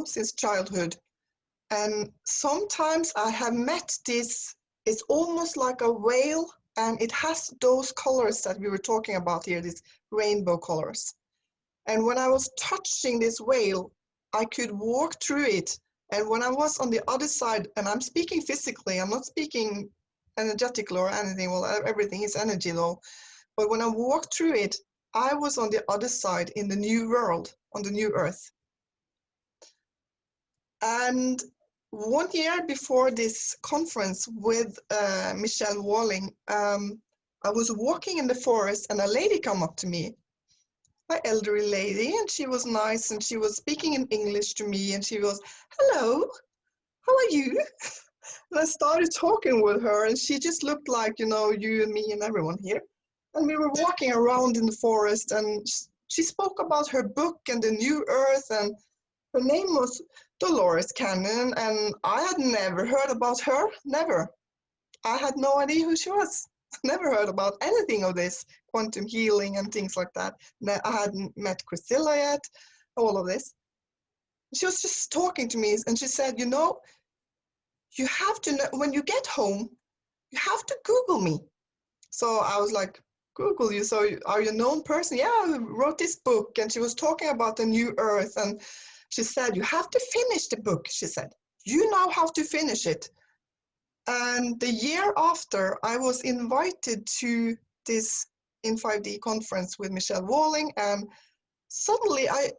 since childhood. And sometimes I have met this, it's almost like a whale, and it has those colors that we were talking about here, these rainbow colors. And when I was touching this whale, I could walk through it. And when I was on the other side, and I'm speaking physically, I'm not speaking energetically or anything, well, everything is energy though. But when I walked through it, I was on the other side in the new world, on the new earth. And 1 year before this conference with Michelle Walling, I was walking in the forest, and a lady came up to me, an elderly lady, and she was nice, and she was speaking in English to me, and she was, hello, how are you? And I started talking with her, and she just looked like, you and me and everyone here. And we were walking around in the forest, and she spoke about her book and the new earth, and her name was Dolores Cannon, and I had never heard about her, never. I had no idea who she was. Never heard about anything of this, quantum healing and things like that. I hadn't met Chrysilla yet, all of this. She was just talking to me, and she said, you have to know, when you get home, you have to Google me. So I was like, Google you? So are you a known person? Yeah, I wrote this book, and she was talking about the new earth, and she said, you have to finish the book, she said. You now have to finish it. And the year after, I was invited to this In 5D conference with Michelle Walling, and suddenly I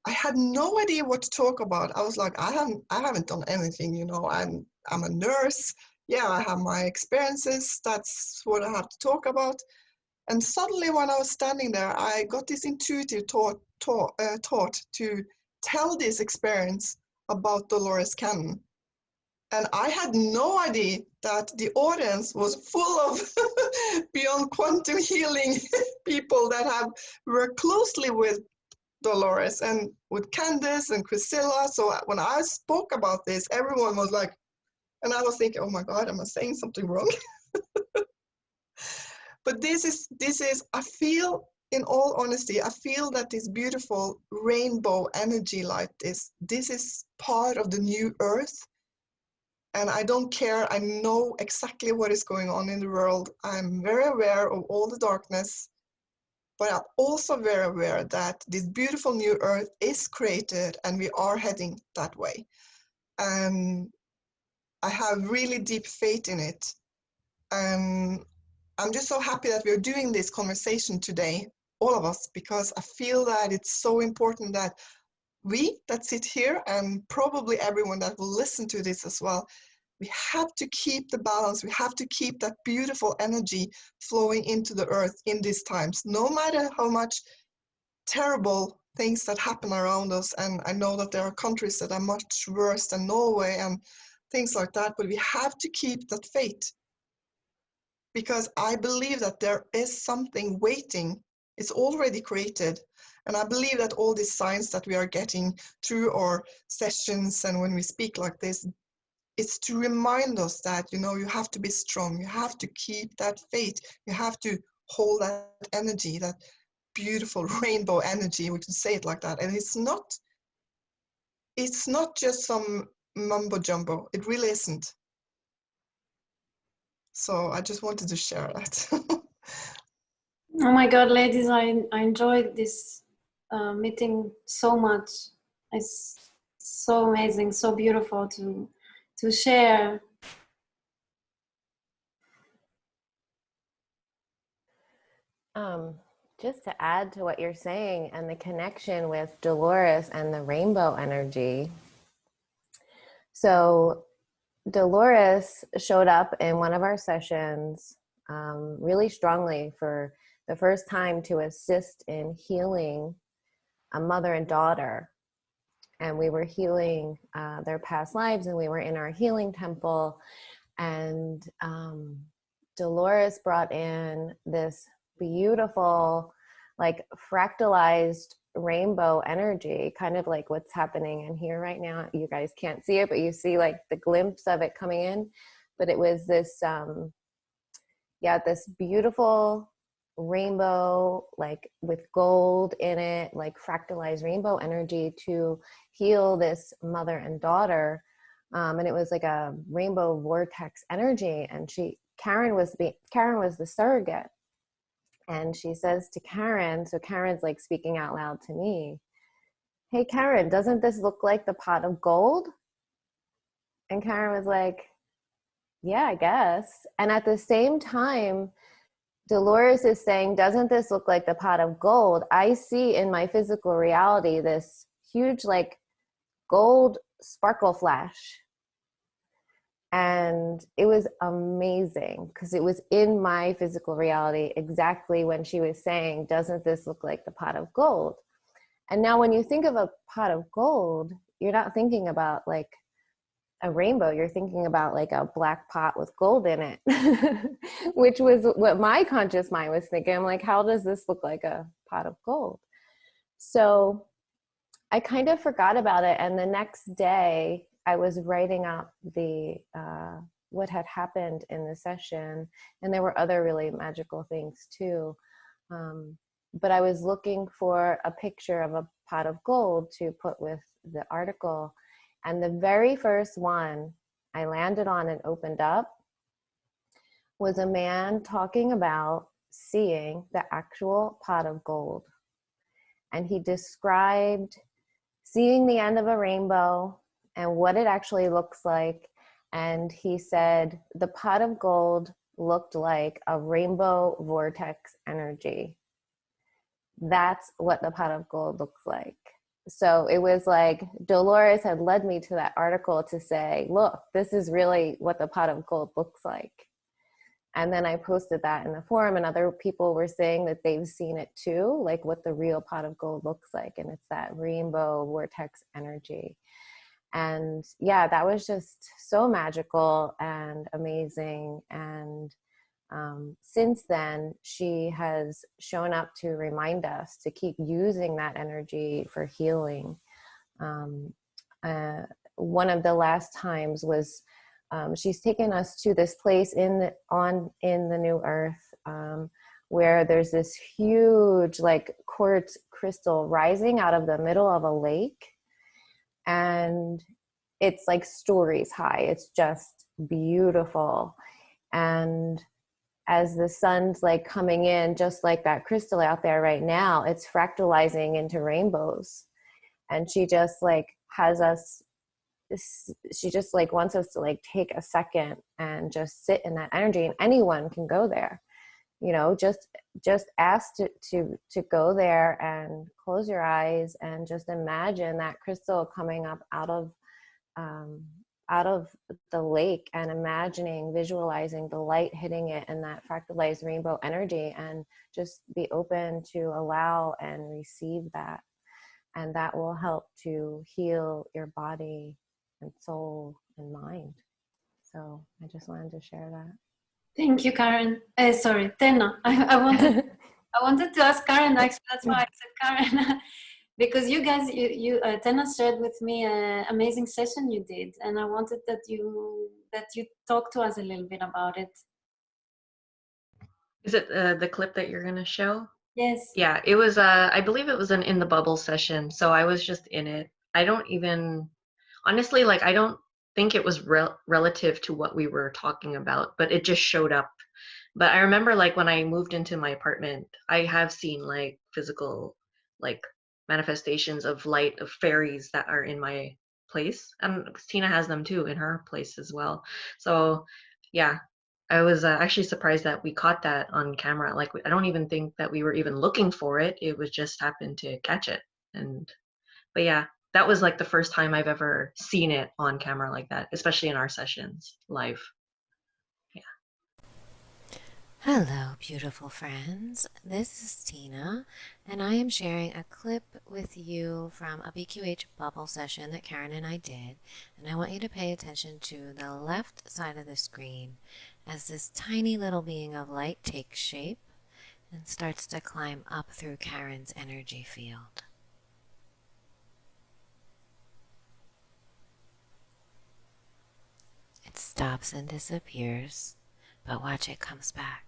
had no idea what to talk about. I was like, I haven't done anything, I'm a nurse. Yeah, I have my experiences. That's what I have to talk about. And suddenly when I was standing there, I got this intuitive thought to tell this experience about Dolores Cannon. And I had no idea that the audience was full of beyond quantum healing people that have worked closely with Dolores and with Candace and Chrysilla. So when I spoke about this, everyone was like, and I was thinking, oh my God, am I saying something wrong? But this is, I feel in all honesty, I feel that this beautiful rainbow energy like this is part of the new earth. And I don't care. I know exactly what is going on in the world. I'm very aware of all the darkness, but I'm also very aware that this beautiful new earth is created and we are heading that way. And I have really deep faith in it. And I'm just so happy that we're doing this conversation today, all of us, because I feel that it's so important that we that sit here, and probably everyone that will listen to this as well, we have to keep the balance. We have to keep that beautiful energy flowing into the earth in these times, no matter how much terrible things that happen around us. And I know that there are countries that are much worse than Norway and things like that, but we have to keep that faith, because I believe that there is something waiting. It's already created. And I believe that all these signs that we are getting through our sessions and when we speak like this, it's to remind us that, you know, you have to be strong. You have to keep that faith. You have to hold that energy, that beautiful rainbow energy, we can say it like that. And it's not just some mumbo jumbo. It really isn't. So I just wanted to share that. Oh my God, ladies, I enjoyed this meeting so much. It's so amazing, so beautiful to share. Just to add to what you're saying and the connection with Dolores and the rainbow energy. So Dolores showed up in one of our sessions really strongly for the first time to assist in healing a mother and daughter. And we were healing their past lives, and we were in our healing temple. And Dolores brought in this beautiful, like fractalized rainbow energy, kind of like what's happening in here right now. You guys can't see it, but you see like the glimpse of it coming in. But it was this, this beautiful rainbow, like with gold in it, like fractalized rainbow energy to heal this mother and daughter. And it was like a rainbow vortex energy. And Karen was the surrogate. And she says to Karen, so Karen's like speaking out loud to me, "Hey Karen, doesn't this look like the pot of gold?" And Karen was like, "Yeah, I guess." And at the same time, Dolores is saying, "Doesn't this look like the pot of gold? I see in my physical reality this huge like gold sparkle flash." And it was amazing because it was in my physical reality exactly when she was saying, "Doesn't this look like the pot of gold?" And now when you think of a pot of gold, you're not thinking about like a rainbow. You're thinking about like a black pot with gold in it, which was what my conscious mind was thinking. I'm like, how does this look like a pot of gold? So I kind of forgot about it. And the next day I was writing up the what had happened in the session, and there were other really magical things too. But I was looking for a picture of a pot of gold to put with the article. And the very first one I landed on and opened up was a man talking about seeing the actual pot of gold. And he described seeing the end of a rainbow and what it actually looks like. And he said the pot of gold looked like a rainbow vortex energy. That's what the pot of gold looks like. So it was like Dolores had led me to that article to say, look, this is really what the pot of gold looks like. And then I posted that in the forum, and other people were saying that they've seen it too, like what the real pot of gold looks like. And it's that rainbow vortex energy. And yeah, that was just so magical and amazing. And since then, she has shown up to remind us to keep using that energy for healing. One of the last times was she's taken us to this place in the new earth where there's this huge like quartz crystal rising out of the middle of a lake, and it's like stories high. It's just beautiful. And as the sun's like coming in, just like that crystal out there right now, it's fractalizing into rainbows. And she just like has us, she just like wants us to like take a second and just sit in that energy. And anyone can go there, you know, just ask to go there and close your eyes and just imagine that crystal coming up out of the lake, and imagining, visualizing the light hitting it and that fractalized rainbow energy, and just be open to allow and receive that. And that will help to heal your body and soul and mind. So I just wanted to share that. Thank you, Karen. Sorry, Tena. I wanted to ask Karen, actually, that's why I said Karen. Because you guys, Tena shared with me an amazing session you did, and I wanted that you talk to us a little bit about it. Is it the clip that you're gonna show? Yes. Yeah, it was. I believe it was an in the bubble session, so I was just in it. I don't even, honestly, like I don't think it was relative to what we were talking about, but it just showed up. But I remember, like when I moved into my apartment, I have seen like physical, like manifestations of light, of fairies that are in my place, and Tena has them too in her place as well. So yeah, I was actually surprised that we caught that on camera. Like I don't even think that we were even looking for it. It was just happened to catch it. But yeah, that was like the first time I've ever seen it on camera like that, especially in our sessions live. Hello, beautiful friends. This is Tena, and I am sharing a clip with you from a BQH bubble session that Karen and I did. And I want you to pay attention to the left side of the screen as this tiny little being of light takes shape and starts to climb up through Karen's energy field. It stops and disappears, but watch, it comes back.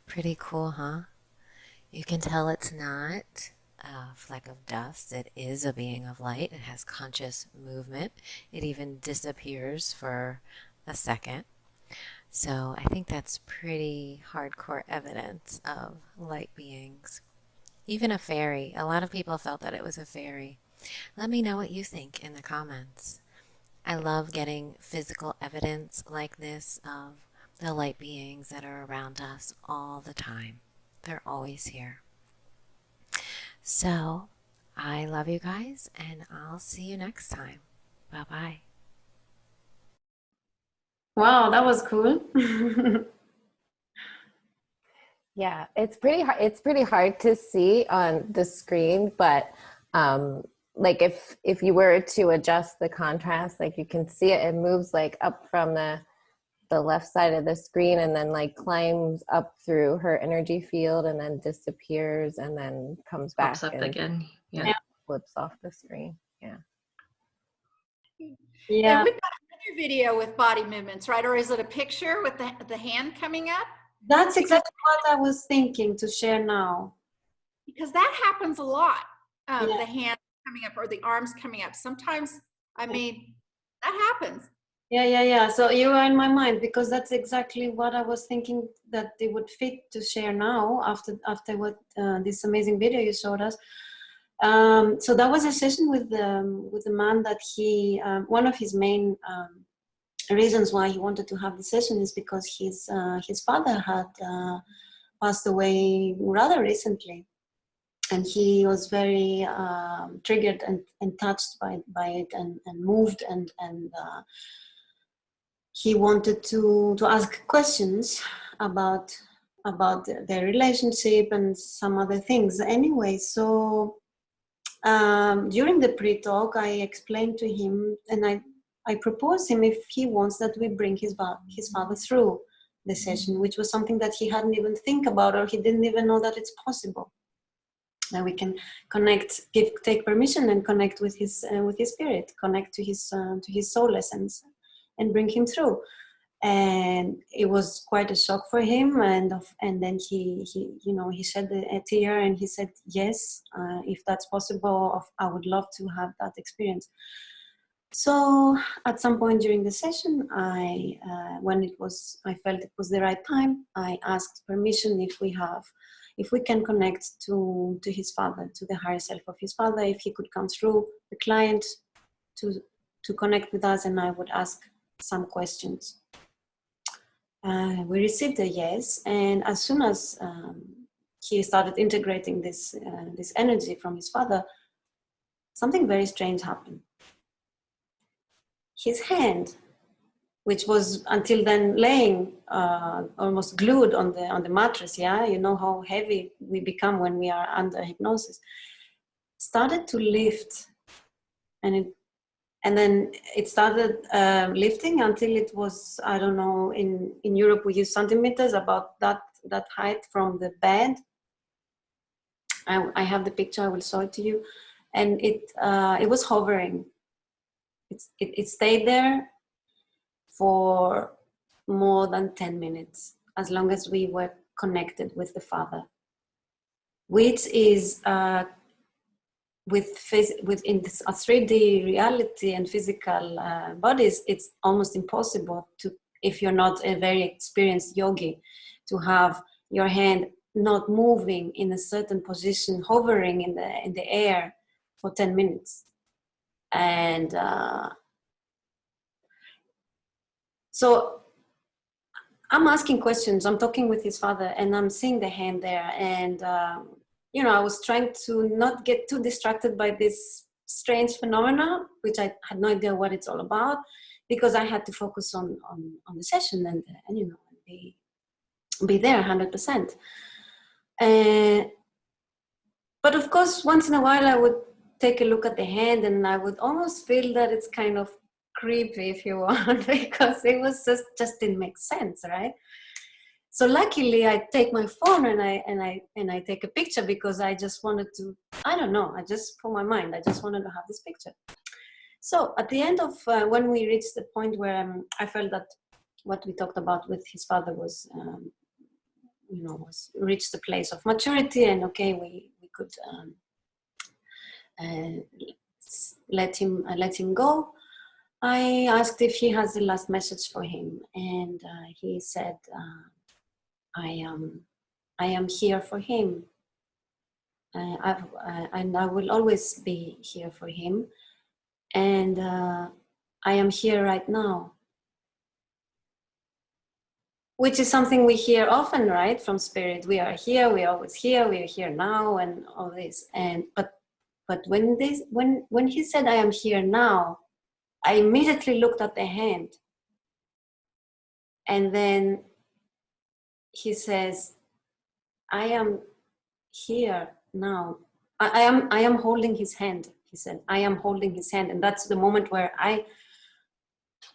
Pretty cool, huh? You can tell it's not a fleck of dust. It is a being of light. It has conscious movement. It even disappears for a second. So I think that's pretty hardcore evidence of light beings. Even a fairy. A lot of people felt that it was a fairy. Let me know what you think in the comments. I love getting physical evidence like this of the light beings that are around us all the time. They're always here. So, I love you guys, and I'll see you next time. Bye-bye. Wow, that was cool. Yeah, it's pretty hard to see on the screen, but like if you were to adjust the contrast, like you can see it moves like up from the left side of the screen, and then like climbs up through her energy field, and then disappears, and then comes back Pops up and again. Yeah. flips off the screen. Yeah. Yeah. And we've got another video with body movements, right? Or is it a picture with the hand coming up? That's exactly what I was thinking to share now. Because that happens a lot. Yeah. The hand coming up or the arms coming up. Sometimes, I mean, that happens. Yeah. So you are in my mind, because that's exactly what I was thinking that they would fit to share now after what this amazing video you showed us. So that was a session with the man that he one of his main reasons why he wanted to have the session is because his father had passed away rather recently, and he was very triggered and touched by it and moved and he wanted to ask questions about their relationship and some other things. Anyway, so during the pre-talk, I explained to him, and I proposed him if he wants that we bring his father through the session, which was something that he hadn't even think about, or he didn't even know that it's possible. that we can connect, take permission and connect with his spirit, connect to his soul essence, and bring him through. And it was quite a shock for him, and then he shed a tear, and he said, yes, if that's possible, I would love to have that experience. So at some point during the session, I felt it was the right time, I asked permission if we can connect to his father, to the higher self of his father, if he could come through the client to connect with us, and I would ask some questions. We received a yes, and as soon as he started integrating this energy from his father, something very strange happened. His hand, which was until then laying almost glued on the mattress, yeah, you know how heavy we become when we are under hypnosis, started to lift, and then it started lifting until it was, I don't know, in Europe we use centimeters, about that height from the bed. I have the picture, I will show it to you, and it was hovering. It stayed there for more than 10 minutes, as long as we were connected with the Father, which is within this 3D reality and physical bodies, it's almost impossible to, if you're not a very experienced yogi, to have your hand not moving in a certain position, hovering in the air for 10 minutes. And so I'm asking questions, I'm talking with his father, and I'm seeing the hand there, and I was trying to not get too distracted by this strange phenomena, which I had no idea what it's all about, because I had to focus on the session and be there 100%. But of course, once in a while I would take a look at the hand, and I would almost feel that it's kind of creepy, if you want, because it was just didn't make sense, right? So luckily I take my phone and I take a picture, because I just wanted to, I don't know, for my mind, I just wanted to have this picture. So at the end of when we reached the point where I felt that what we talked about with his father was was reached the place of maturity, and okay, we could let him go. I asked if he has the last message for him, and he said, I am here for him, and I will always be here for him, and I am here right now. Which is something we hear often, right, from spirit. We are here, we are always here, we are here now, and all this. And but when he said, I am here now, I immediately looked at the hand, and then he says, I am here now. I am holding his hand. He said, I am holding his hand. And that's the moment where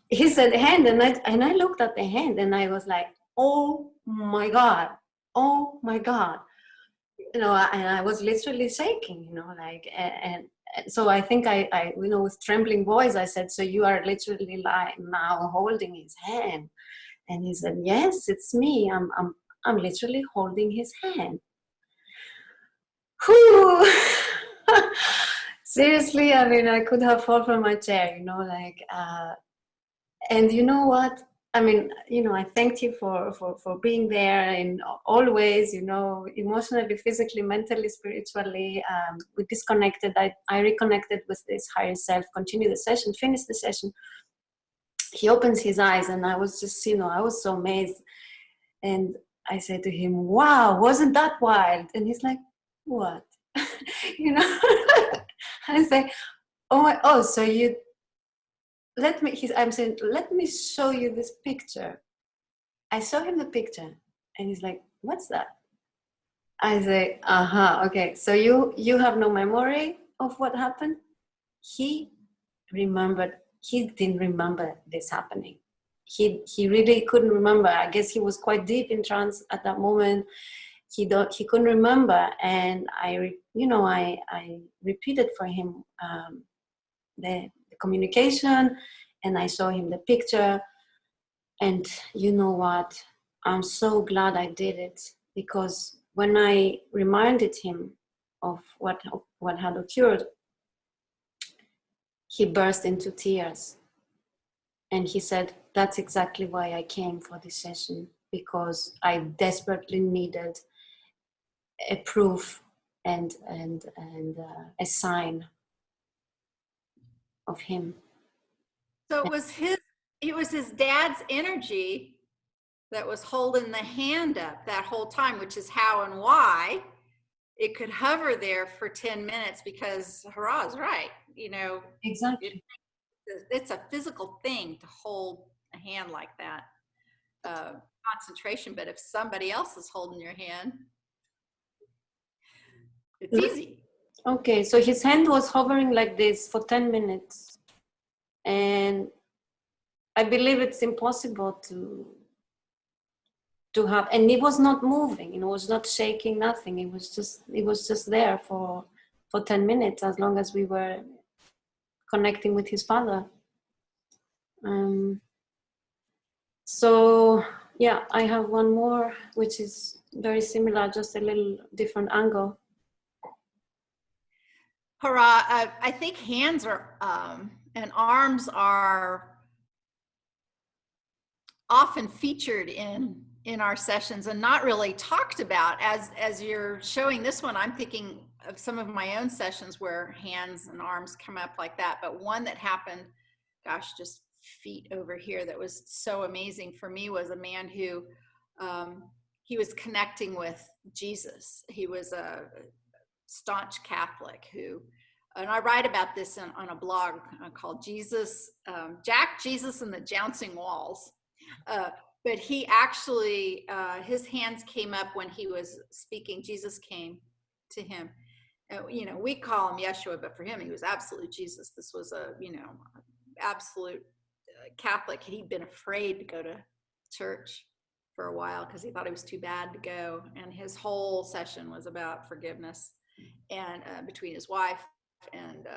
he said hand, and I looked at the hand, and I was like, oh my God. And I was literally shaking, and so I think I with trembling voice, I said, so you are literally like now holding his hand? And he said, yes, it's me. I'm literally holding his hand. Whew. Seriously, I could have fallen from my chair, and you know what? I thanked you for being there in all ways, emotionally, physically, mentally, spiritually. We disconnected. I reconnected with this higher self, continued the session, finished the session. He opens his eyes, and I was just, I was so amazed. And I said to him, wow, wasn't that wild? And he's like, what? I say, so you, I'm saying, let me show you this picture. I show him the picture, and he's like, what's that? I say, okay, so you have no memory of what happened? He didn't remember this happening. He really couldn't remember. I guess he was quite deep in trance at that moment, he couldn't remember, and I repeated for him the communication, and I showed him the picture. And you know what? I'm so glad I did it, because when I reminded him of what had occurred, he burst into tears. And he said, that's exactly why I came for this session, because I desperately needed a proof and a sign of him. So it was his dad's energy that was holding the hand up that whole time, which is how and why it could hover there for 10 minutes, because Hara's right. Exactly. It's a physical thing to hold a hand like that. Concentration, but if somebody else is holding your hand, it's easy. Okay, so his hand was hovering like this for 10 minutes. And I believe it's impossible to have, and it was not moving, it was not shaking, nothing. It was just there for 10 minutes, as long as we were connecting with his father. So yeah, I have one more, which is very similar, just a little different angle. Hara, I think hands are and arms are often featured in our sessions and not really talked about. As you're showing this one, I'm thinking of some of my own sessions where hands and arms come up like that, but one that happened, gosh, just feet over here, that was so amazing for me, was a man who he was connecting with Jesus. He was a staunch Catholic who, and I write about this on a blog called Jack Jesus and the Jouncing Walls. But he actually, his hands came up when he was speaking. Jesus came to him. We call him Yeshua, but for him, he was absolute Jesus. This was a, absolute Catholic. He'd been afraid to go to church for a while because he thought it was too bad to go. And his whole session was about forgiveness and between his wife and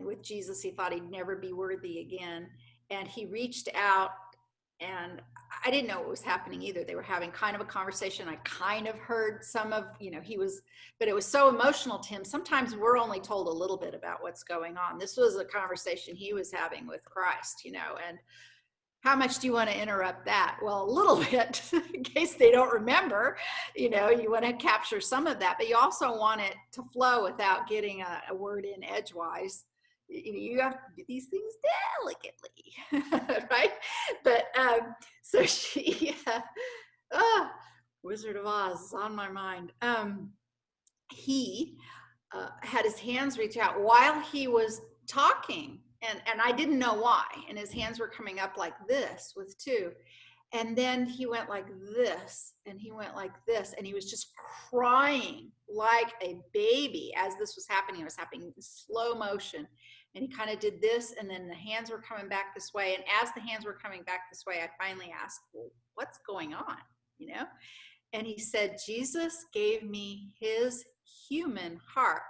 with Jesus. He thought he'd never be worthy again. And he reached out, and I didn't know what was happening either. They were having kind of a conversation. I kind of heard some of, but it was so emotional to him. Sometimes we're only told a little bit about what's going on. This was a conversation he was having with Christ, and how much do you want to interrupt that? Well, a little bit, in case they don't remember. You want to capture some of that, but you also want it to flow without getting a word in edgewise. You have to do these things delicately, right? But so she, Wizard of Oz is on my mind. He had his hands reach out while he was talking, and I didn't know why. And his hands were coming up like this with two. And then he went like this, and he went like this, and he was just crying like a baby as this was happening. It was happening in slow motion. And he kind of did this, and then the hands were coming back this way. And as the hands were coming back this way, I finally asked, well, what's going on? And he said, Jesus gave me his human heart,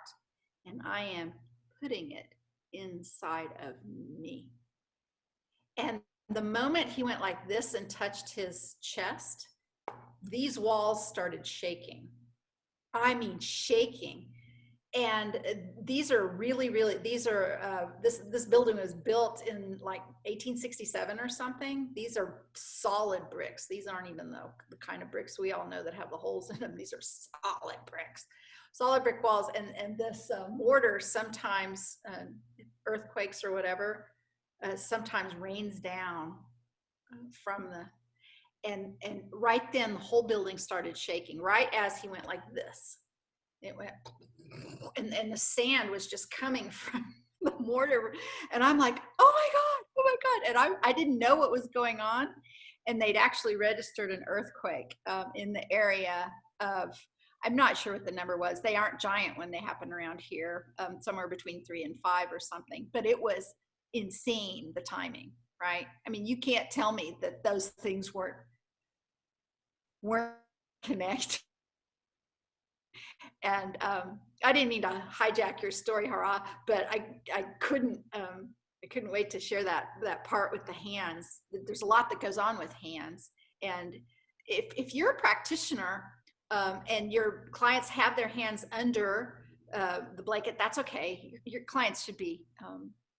and I am putting it inside of me. And the moment he went like this and touched his chest, these walls started shaking. I mean, shaking. And these are really, this building was built in like 1867 or something. These are solid bricks. These aren't even the kind of bricks we all know that have the holes in them. These are solid bricks, solid brick walls. And this mortar sometimes, earthquakes or whatever, sometimes rains down from and right then the whole building started shaking right as he went like this. It went, and the sand was just coming from the mortar, and I'm like, oh my God, and I didn't know what was going on, and they'd actually registered an earthquake in the area of, I'm not sure what the number was. They aren't giant when they happen around here, somewhere between 3 and 5 or something, but it was insane, the timing, right? I mean, you can't tell me that those things weren't connect. And I didn't mean to hijack your story, Hara, but I couldn't wait to share that part with the hands. There's a lot that goes on with hands, and if you're a practitioner and your clients have their hands under the blanket, that's okay. Your clients should be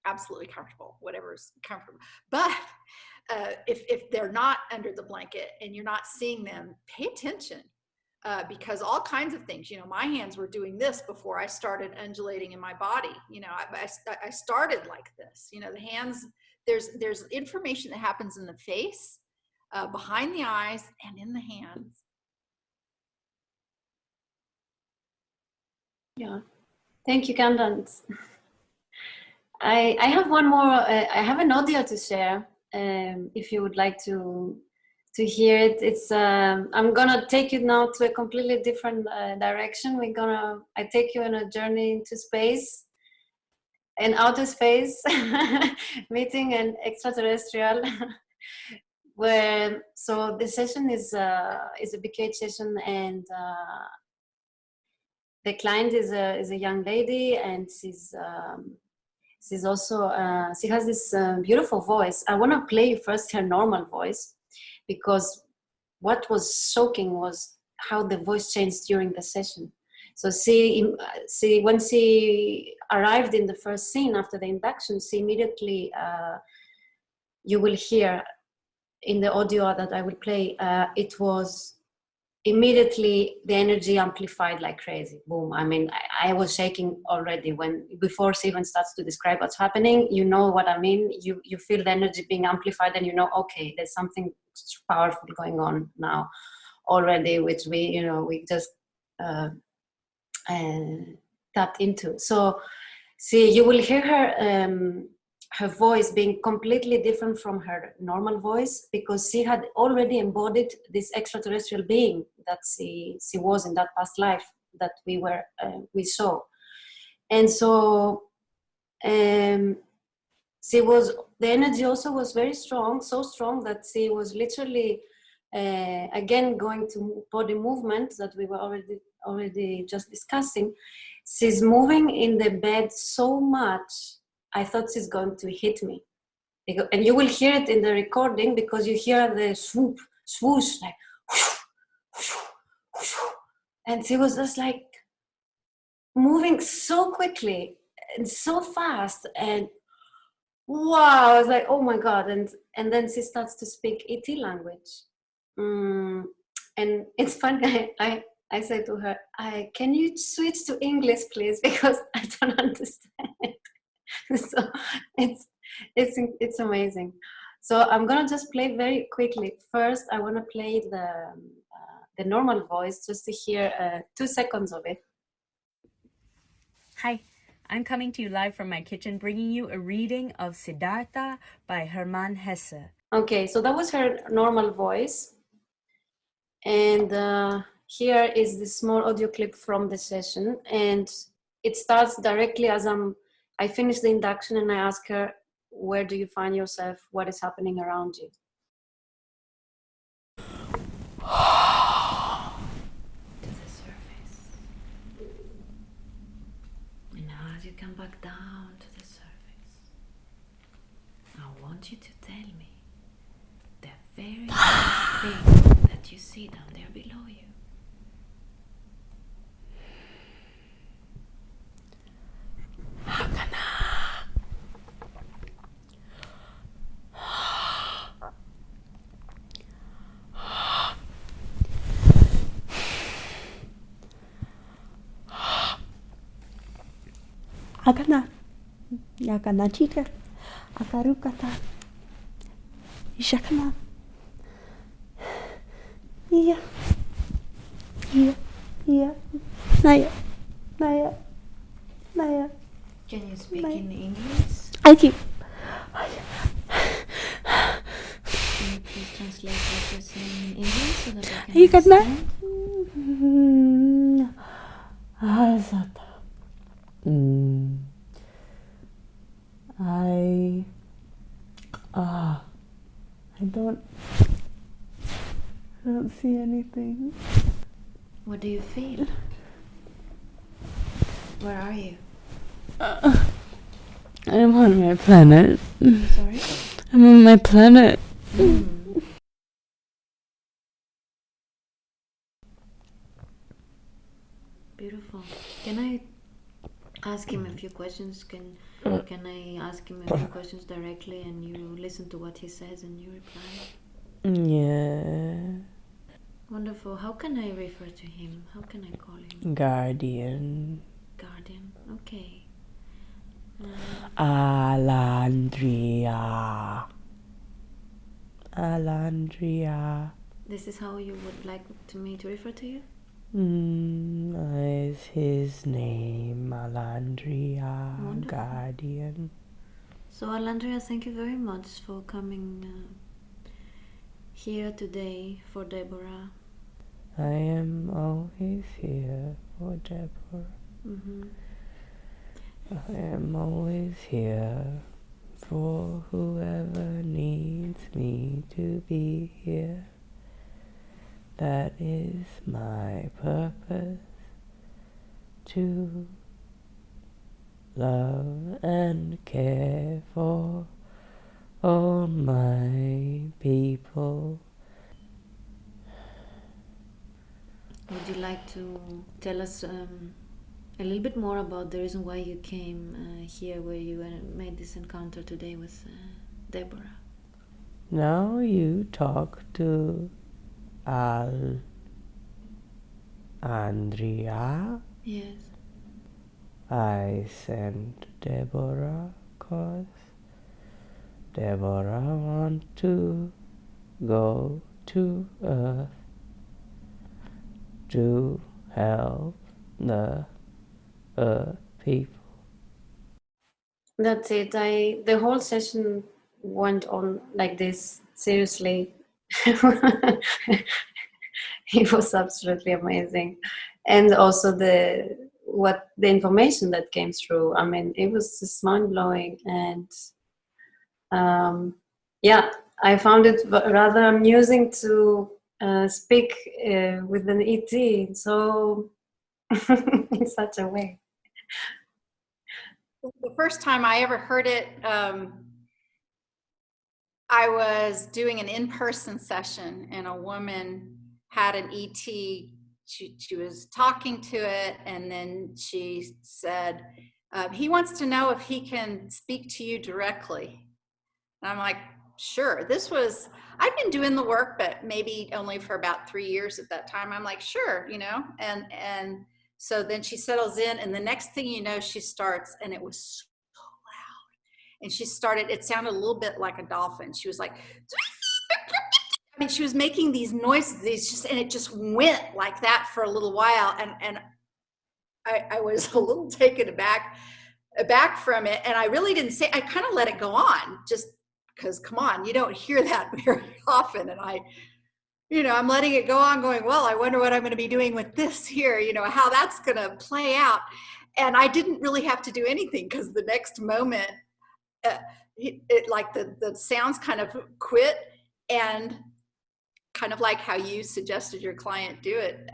absolutely comfortable, whatever's comfortable. But if they're not under the blanket and you're not seeing them, pay attention. Because all kinds of things, my hands were doing this before I started undulating in my body. I started like this. The hands, there's information that happens in the face, behind the eyes, and in the hands. Yeah, thank you, Candace. I have one more. I have an audio to share. If you would like to hear it, it's. I'm gonna take you now to a completely different direction. I take you on a journey into space, and outer space, meeting an extraterrestrial. So the session is a BK session, and the client is a young lady, and she's also she has this beautiful voice. I want to play first her normal voice, because what was shocking was how the voice changed during the session. So when she arrived in the first scene after the induction, she immediately, you will hear in the audio that I will play, it was immediately the energy amplified like crazy. Boom. I mean, I was shaking already before she even starts to describe what's happening. You know what I mean? You feel the energy being amplified, and okay, there's something powerful going on now already, which we just tapped into. So you will hear her voice being completely different from her normal voice, because she had already embodied this extraterrestrial being that she was in that past life that we saw. And so the energy also was very strong, so strong that she was literally again going to body movement that we were already just discussing. She's moving in the bed so much, I thought she's going to hit me. And you will hear it in the recording, because you hear the swoosh, like, and she was just like moving so quickly and so fast, and wow, I was like, oh my God. And then she starts to speak ET language. And it's funny, I said to her, can you switch to English, please? Because I don't understand. So it's amazing. So I'm gonna just play very quickly. First, I want to play the normal voice, just to hear 2 seconds of it. Hi, I'm coming to you live from my kitchen, bringing you a reading of Siddhartha by Hermann Hesse. Okay, so that was her normal voice, and here is the small audio clip from the session, and it starts directly as I finish the induction, and I ask her, where do you find yourself? What is happening around you? To the surface. And now as you come back down to the surface, I want you to tell me the very first thing that you see down there below you. Agana, Yagana Chika, Akarukata, Ishakana, Naya, Naya. Can you speak in English? I keep. Can you please translate what you're saying in English so that I can You got that? understand? I don't see anything. What do you feel? Where are you? I'm on my planet. Sorry? I'm on my planet. Beautiful. Can I ask him a few questions? Can I ask him a few questions directly and you listen to what he says and you reply? Yeah. Wonderful. How can I refer to him? How can I call him? Guardian. Guardian. Okay. Alandria. Alandria. This is how you would like me to refer to you? Is his name Alandria. Wonderful. Guardian. So, Alandria, thank you very much for coming here today for Deborah. I am always here for Deborah. I am always here for whoever needs me to be here. That is my purpose, to love and care for all my people. Would you like to tell us a little bit more about the reason why you came here, where you made this encounter today with Deborah? Now you talk to Andrea. Yes. I sent Deborah 'cause Deborah want to go to Earth to help the Earth people. That's it. The whole session went on like this. Seriously, it was absolutely amazing, and also the information that came through. I mean, it was just mind blowing, and yeah, I found it rather amusing to speak with an ET. So in such a way. The first time I ever heard it, I was doing an in-person session and a woman had an ET. She was talking to it and then she said, he wants to know if he can speak to you directly. And I'm like, sure. I'd been doing the work, but maybe only for about 3 years at that time. I'm like, sure, and so then she settles in and the next thing you know, she starts and it was so loud. And she started, it sounded a little bit like a dolphin. She was like, I mean, she was making these noises, and it just went like that for a little while. And I was a little taken aback from it. And I really didn't say, I kind of let it go on just because, come on, you don't hear that very often. And I'm letting it go on going, well, I wonder what I'm going to be doing with this here, how that's going to play out. And I didn't really have to do anything because the next moment, it like the sounds kind of quit, and kind of like how you suggested your client do it,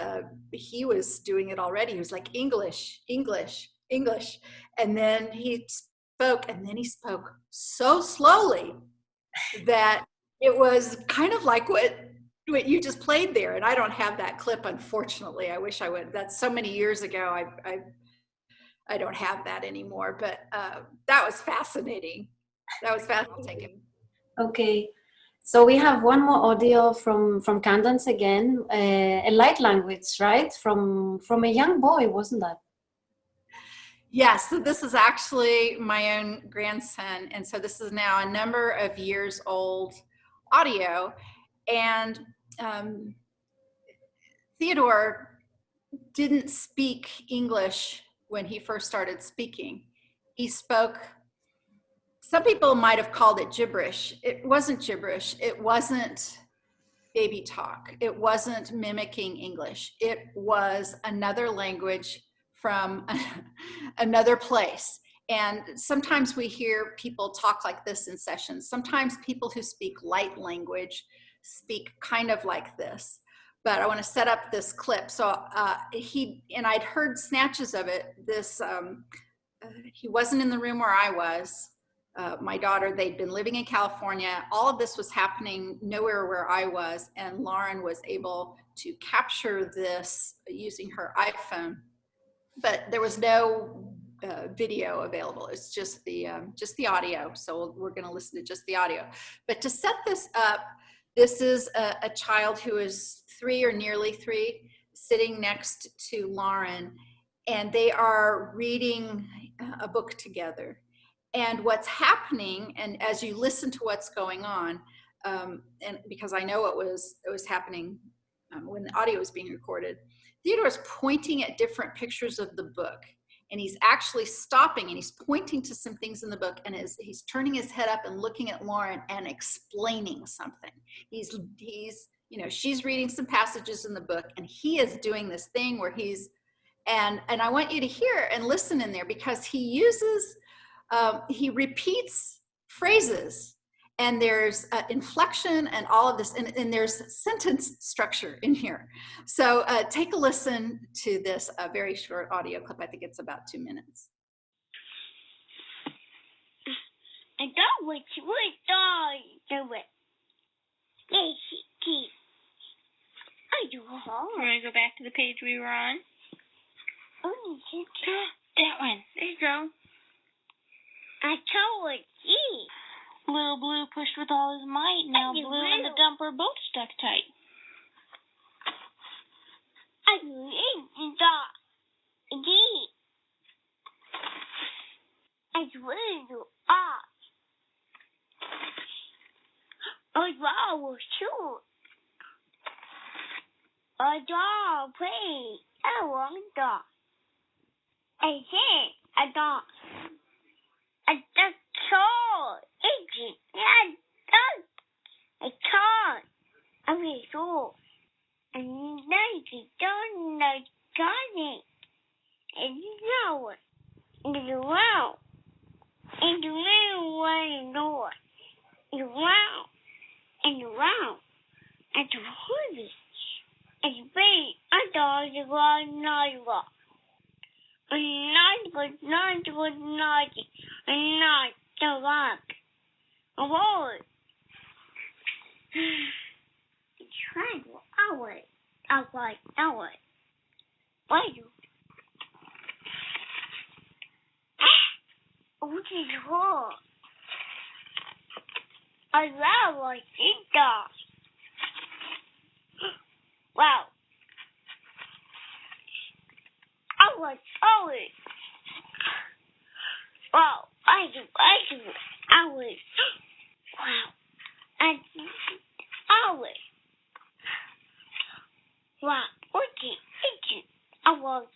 he was doing it already. He was like, English, English, English. And then he spoke so slowly that it was kind of like what you just played there. And I don't have that clip, unfortunately. I wish I would. That's so many years ago. I don't have that anymore, but that was fascinating. That was fascinating. Okay, so we have one more audio from Candace again, a light language, right? From a young boy, wasn't that? Yes, so this is actually my own grandson, and so this is now a number of years old audio, and Theodore didn't speak English when he first started speaking. He spoke, some people might have called it gibberish. It wasn't gibberish. It wasn't baby talk. It wasn't mimicking English. It was another language from another place. And sometimes we hear people talk like this in sessions. Sometimes people who speak light language speak kind of like this. but I want to set up this clip. So I'd heard snatches of it. He wasn't in the room where I was. My daughter, they'd been living in California. All of this was happening nowhere where I was, and Lauren was able to capture this using her iPhone, but there was no video available. It's just the audio. So we're going to listen to just the audio. But to set this up, this is a child who is 3 or nearly 3, sitting next to Lauren, and they are reading a book together. And what's happening, and as you listen to what's going on, and because I know it was happening when the audio was being recorded, Theodore's pointing at different pictures of the book, and he's actually stopping and he's pointing to some things in the book, and he's turning his head up and looking at Lauren and explaining something. He's she's reading some passages in the book, and he is doing this thing where and I want you to hear and listen in there, because he repeats phrases, and there's inflection and all of this, and there's sentence structure in here. So take a listen to this very short audio clip. I think it's about 2 minutes. I got what you would do it. Yes, I do. You want to go back to the page we were on? Oh, that one. There you go. I told you. Little Blue pushed with all his might. Now Blue and the Dumper are both stuck tight. I will shoot. A dog, please. I want a dog. I said a dog. A dog. I can't. I'm sure. And you don't know and now and around and around door and around and around and the hoodie and big a dog is one night walk. And not the rock. A word. Triangle, hour. Why you? What is wrong? I love my dog. Wow. I was always. Wow. I do. Always. Wow. I always. Wow. It's I was.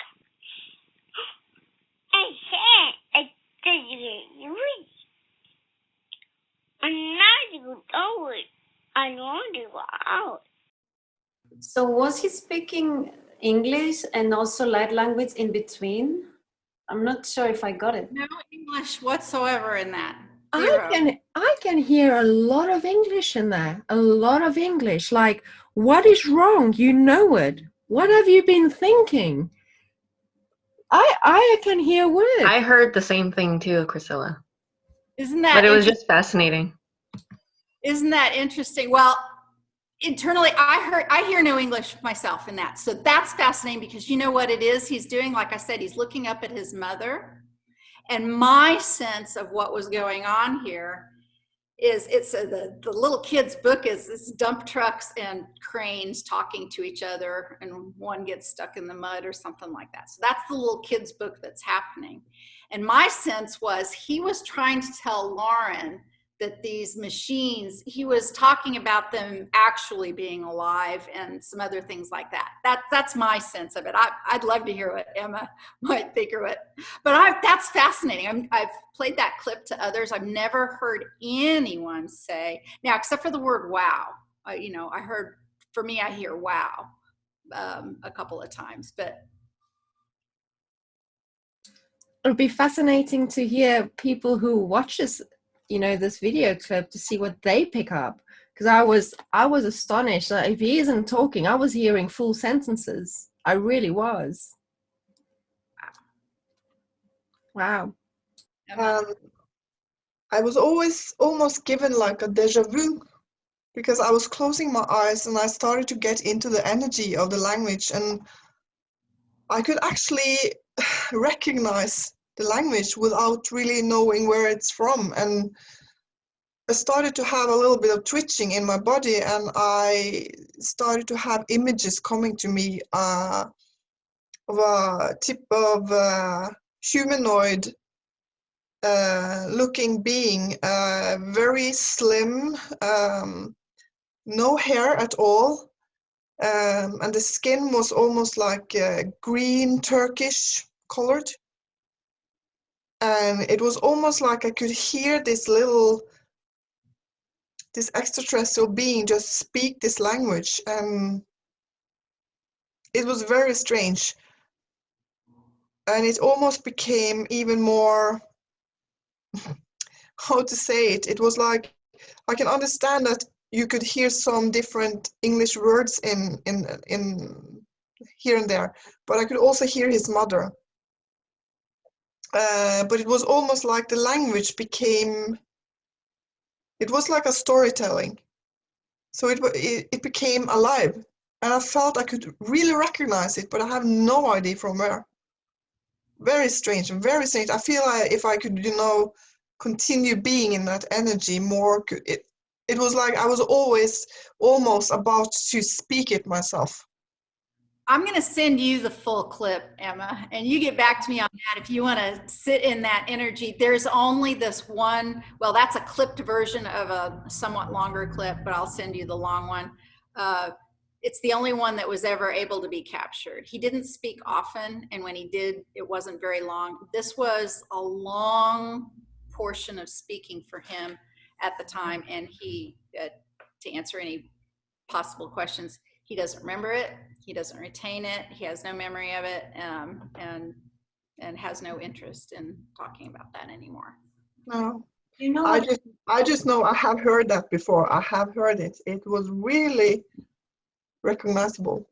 I said I didn't read. I'm not always. I want to go out. So was he speaking English and also light language in between? I'm not sure if I got it. No English whatsoever in that. I can hear a lot of English in there. A lot of English. Like, what is wrong? You know it. What have you been thinking? I can hear words. I heard the same thing too, Chrysilla. Isn't that? But it was just fascinating. Isn't that interesting? Well, internally, I hear no English myself in that. So that's fascinating, because you know what it is he's doing? Like I said, he's looking up at his mother. And my sense of what was going on here is the little kid's book is dump trucks and cranes talking to each other, and one gets stuck in the mud or something like that. So that's the little kid's book that's happening. And my sense was he was trying to tell Lauren that these machines, he was talking about them actually being alive and some other things like that. That's my sense of it. I'd love to hear what Emma might think of it. But that's fascinating. I've played that clip to others. I've never heard anyone say, now except for the word wow. I heard, for me, I hear wow a couple of times. But it'll be fascinating to hear people who watch this, this video clip, to see what they pick up, because I was astonished that if he isn't talking, I was hearing full sentences. I really was. Wow. I was always almost given like a deja vu, because I was closing my eyes and I started to get into the energy of the language, and I could actually recognize the language without really knowing where it's from. And I started to have a little bit of twitching in my body, and I started to have images coming to me of a tip of humanoid looking being, very slim, no hair at all, and the skin was almost like green Turkish colored, and it was almost like I could hear this extraterrestrial being just speak this language, and it was very strange, and it almost became even more, how to say it, it was like I can understand that you could hear some different English words in here and there, but I could also hear his mother. But it was almost like the language became, it was like a storytelling. So it became alive, and I felt I could really recognize it, but I have no idea from where. Very strange, very strange. I feel like if I could, continue being in that energy more, it was like I was always almost about to speak it myself. I'm going to send you the full clip, Emma, and you get back to me on that if you want to sit in that energy. There's only this one, well, that's a clipped version of a somewhat longer clip, but I'll send you the long one. It's the only one that was ever able to be captured. He didn't speak often, and when he did, it wasn't very long. This was a long portion of speaking for him at the time, and he, to answer any possible questions, he doesn't remember it, he doesn't retain it, he has no memory of it, and has no interest in talking about that anymore. No, I just know I have heard that before. I have heard it. It was really recognizable,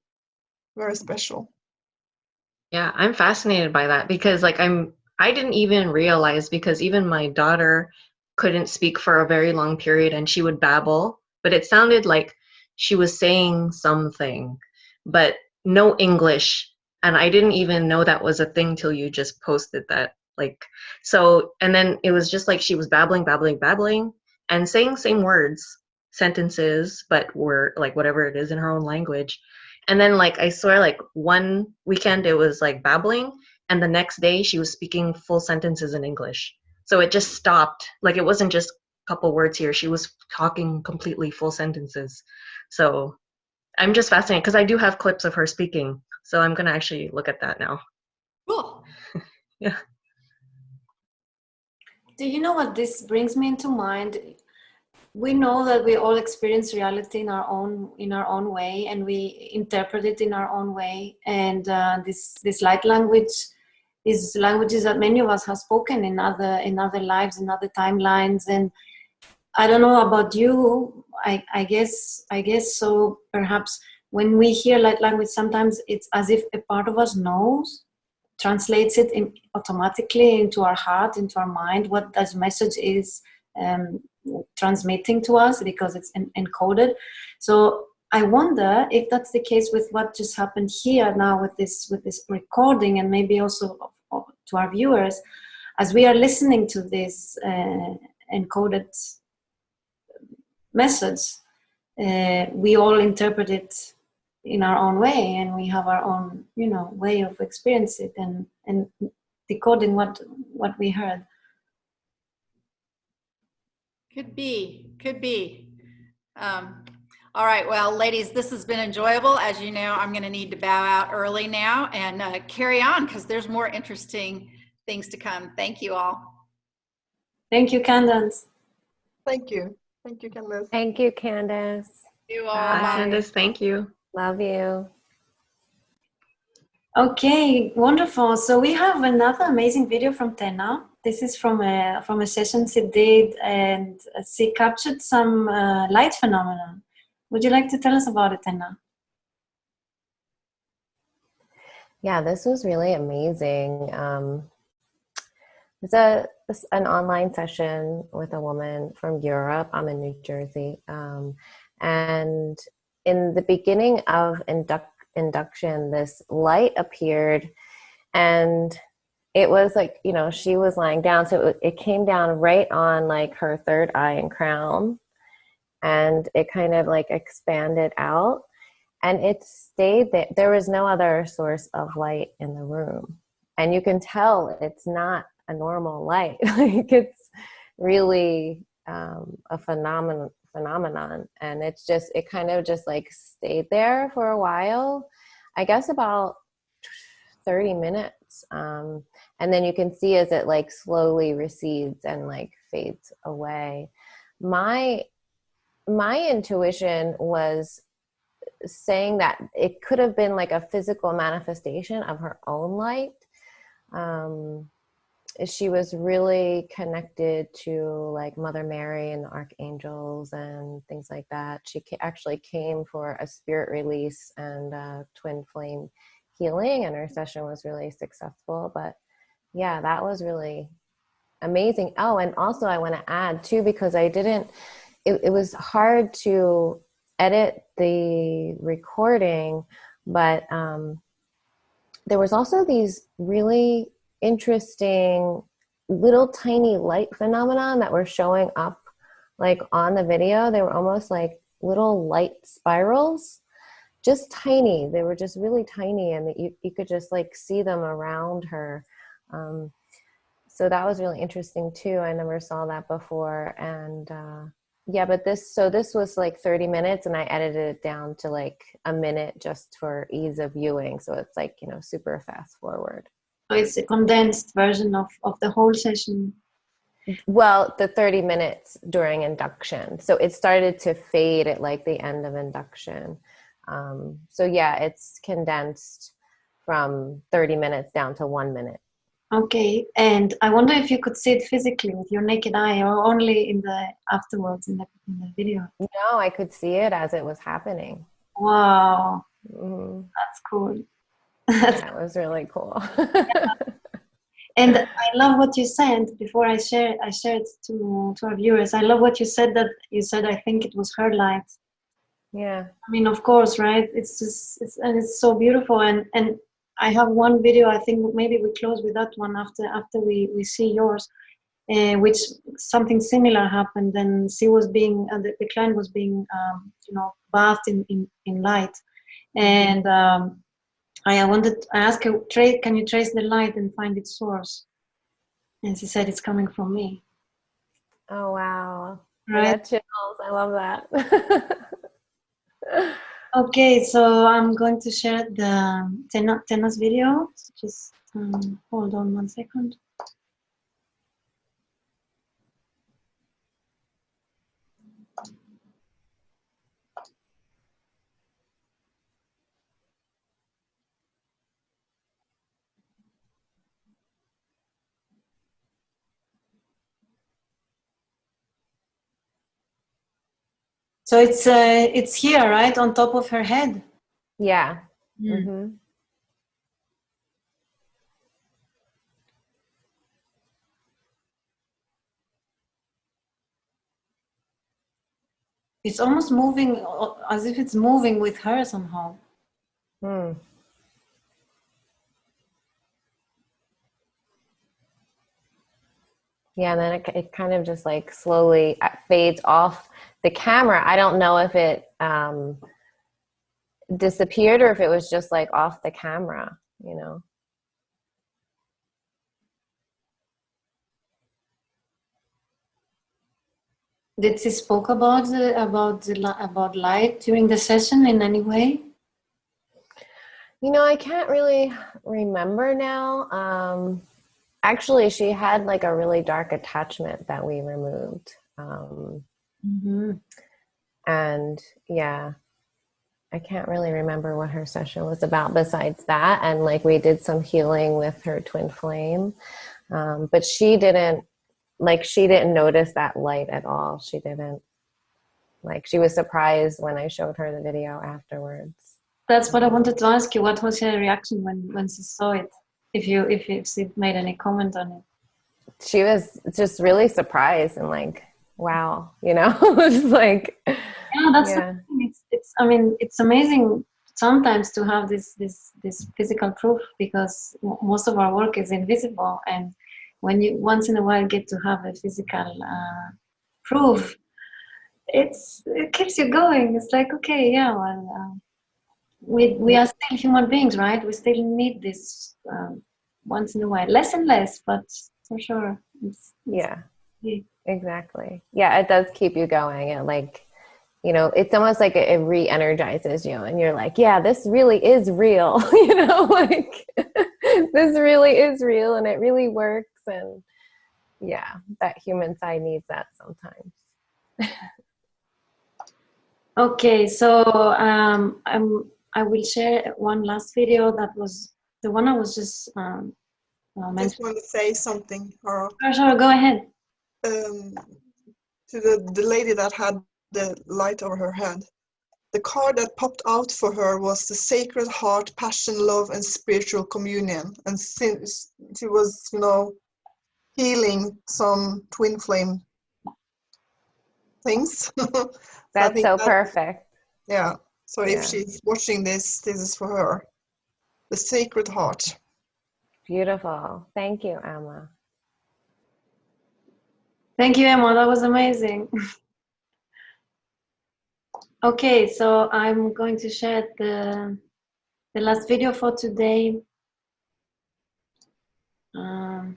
very special. Yeah, I'm fascinated by that because I didn't even realize, because even my daughter couldn't speak for a very long period and she would babble, but it sounded like she was saying something, but no English. And I didn't even know that was a thing till you just posted that. So, and then it was just like she was babbling and saying same words, sentences, but were like whatever it is in her own language. And then I swear one weekend it was babbling, and the next day she was speaking full sentences in English. So it just stopped. It wasn't just a couple words here. She was talking completely full sentences. So I'm just fascinated because I do have clips of her speaking. So I'm going to actually look at that now. Cool. Yeah. Do you know what this brings me into mind? We know that we all experience reality in our own way, and we interpret it in our own way. And this light language is languages that many of us have spoken in other lives, in other timelines. And I don't know about you. I guess so. Perhaps when we hear light language, sometimes it's as if a part of us knows, translates it automatically into our heart, into our mind, what that message is transmitting to us, because it's encoded. So I wonder if that's the case with what just happened here now with this recording, and maybe also to our viewers, as we are listening to this encoded message, we all interpret it in our own way, and we have our own way of experiencing it and decoding what we heard. Could be. All right, well, ladies, this has been enjoyable. As you know, I'm going to need to bow out early now and carry on, because there's more interesting things to come. Thank you all. Thank you, Candace. Thank you, Candace. Thank you, Candace. You all. Bye, Candace. Thank you. Love you. Okay, wonderful. So we have another amazing video from Tena. this is from a session she did, and she captured some light phenomena. Would you like to tell us about it, Tena? Yeah, this was really amazing. It was an online session with a woman from Europe. I'm in New Jersey. And in the beginning of induction, this light appeared, and it was like, you know, she was lying down. So it came down right on like her third eye and crown, and it kind of like expanded out, and it stayed there. There was no other source of light in the room. And you can tell it's not a normal light. Like, it's really a phenomenon. And it kind of just like stayed there for a while, I guess about 30 minutes. And then you can see as it like slowly recedes and like fades away. My intuition was saying that it could have been like a physical manifestation of her own light. She was really connected to like Mother Mary and the archangels and things like that. She actually came for a spirit release and twin flame healing, and her session was really successful. But yeah, that was really amazing. Oh, and also I want to add too, because it was hard to edit the recording, but there was also these really interesting little tiny light phenomenon that were showing up like on the video. They were almost like little light spirals, just tiny. They were just really tiny, and you could just like see them around her. So that was really interesting too. I never saw that before. And yeah, but this was like 30 minutes, and I edited it down to like a minute just for ease of viewing. So it's like, you know, super fast forward. So it's a condensed version of the whole session. Well, the 30 minutes during induction. So it started to fade at like the end of induction. So yeah, it's condensed from 30 minutes down to 1 minute. Okay, and I wonder if you could see it physically with your naked eye, or only in the afterwards in the video. No, I could see it as it was happening. Wow, That's cool. That was really cool. And I love what you said before. I shared to our viewers. I love what you said, that you said, I think it was her light. Yeah. I mean, of course, right? It's so beautiful. And I have one video. I think maybe we close with that one after we see yours, which something similar happened. And she was being the client was being bathed in light, and I asked her, can you trace the light and find its source? And she said, it's coming from me. Oh, wow. Right? I got chills. I love that. Okay, so I'm going to share the Tena's video. Just hold on 1 second. So it's here, right, on top of her head. Yeah. Mm-hmm. It's almost moving, as if it's moving with her somehow. Hmm. Yeah, and then it kind of just like slowly fades off the camera. I don't know if it disappeared or if it was just like off the camera, you know. Did she spoke about light during the session in any way? You know, I can't really remember now. Actually, she had like a really dark attachment that we removed. And yeah, I can't really remember what her session was about besides that. And like we did some healing with her twin flame. But she didn't notice that light at all. She didn't, she was surprised when I showed her the video afterwards. That's what I wanted to ask you. What was her reaction when she saw it? If she made any comment on it? She was just really surprised and wow, just yeah, that's the thing. It's I mean, it's amazing sometimes to have this physical proof, because most of our work is invisible, and when you once in a while get to have a physical proof, it keeps you going. It's like, okay, yeah, well, we are still human beings, right? We still need this once in a while, less and less, but for sure. Yeah, exactly. Yeah, it does keep you going. It it's almost like it re-energizes you, and you're like, yeah, this really is real. This really is real, and it really works. And yeah, that human side needs that sometimes. Okay, so I will share one last video. That was the one I was just I just want to say something, Hara. Sure, go ahead. To the lady that had the light over her head, the card that popped out for her was the Sacred Heart, Passion, Love, and Spiritual Communion. And since she was, healing some twin flame things. That's so perfect. Yeah. So if she's watching this is for her. The Sacred Heart. Beautiful. Thank you, Emma. Thank you, Emma. That was amazing. Okay, so I'm going to share the last video for today.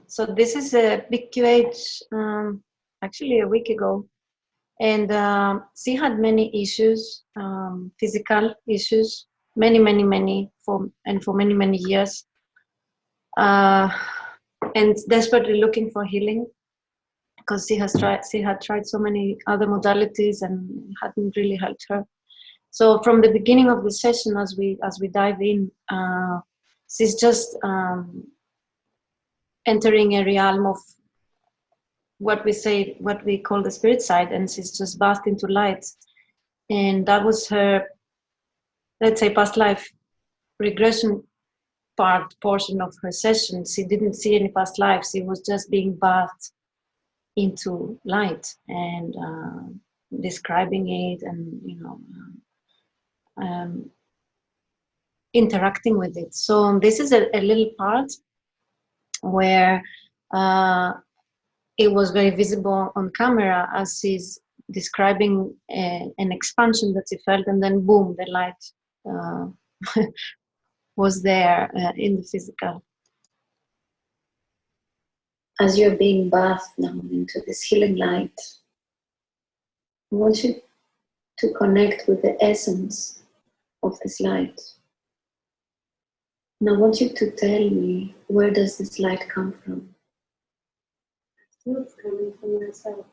So this is a big QH, actually a week ago, and she had many issues, physical issues, many for many years, and desperately looking for healing, because she had tried so many other modalities and hadn't really helped her. So from the beginning of the session, as we dive in, she's just entering a realm of what we call the spirit side, and she's just bathed into light. And that was her, let's say, past life regression portion of her session. She didn't see any past lives. She was just being bathed into light and describing it, and interacting with it. So this is a little part where it was very visible on camera as she's describing an expansion that she felt, and then boom, the light was there in the physical. As you're being bathed now into this healing light, I want you to connect with the essence of this light. And I want you to tell me, where does this light come from? It's coming from myself.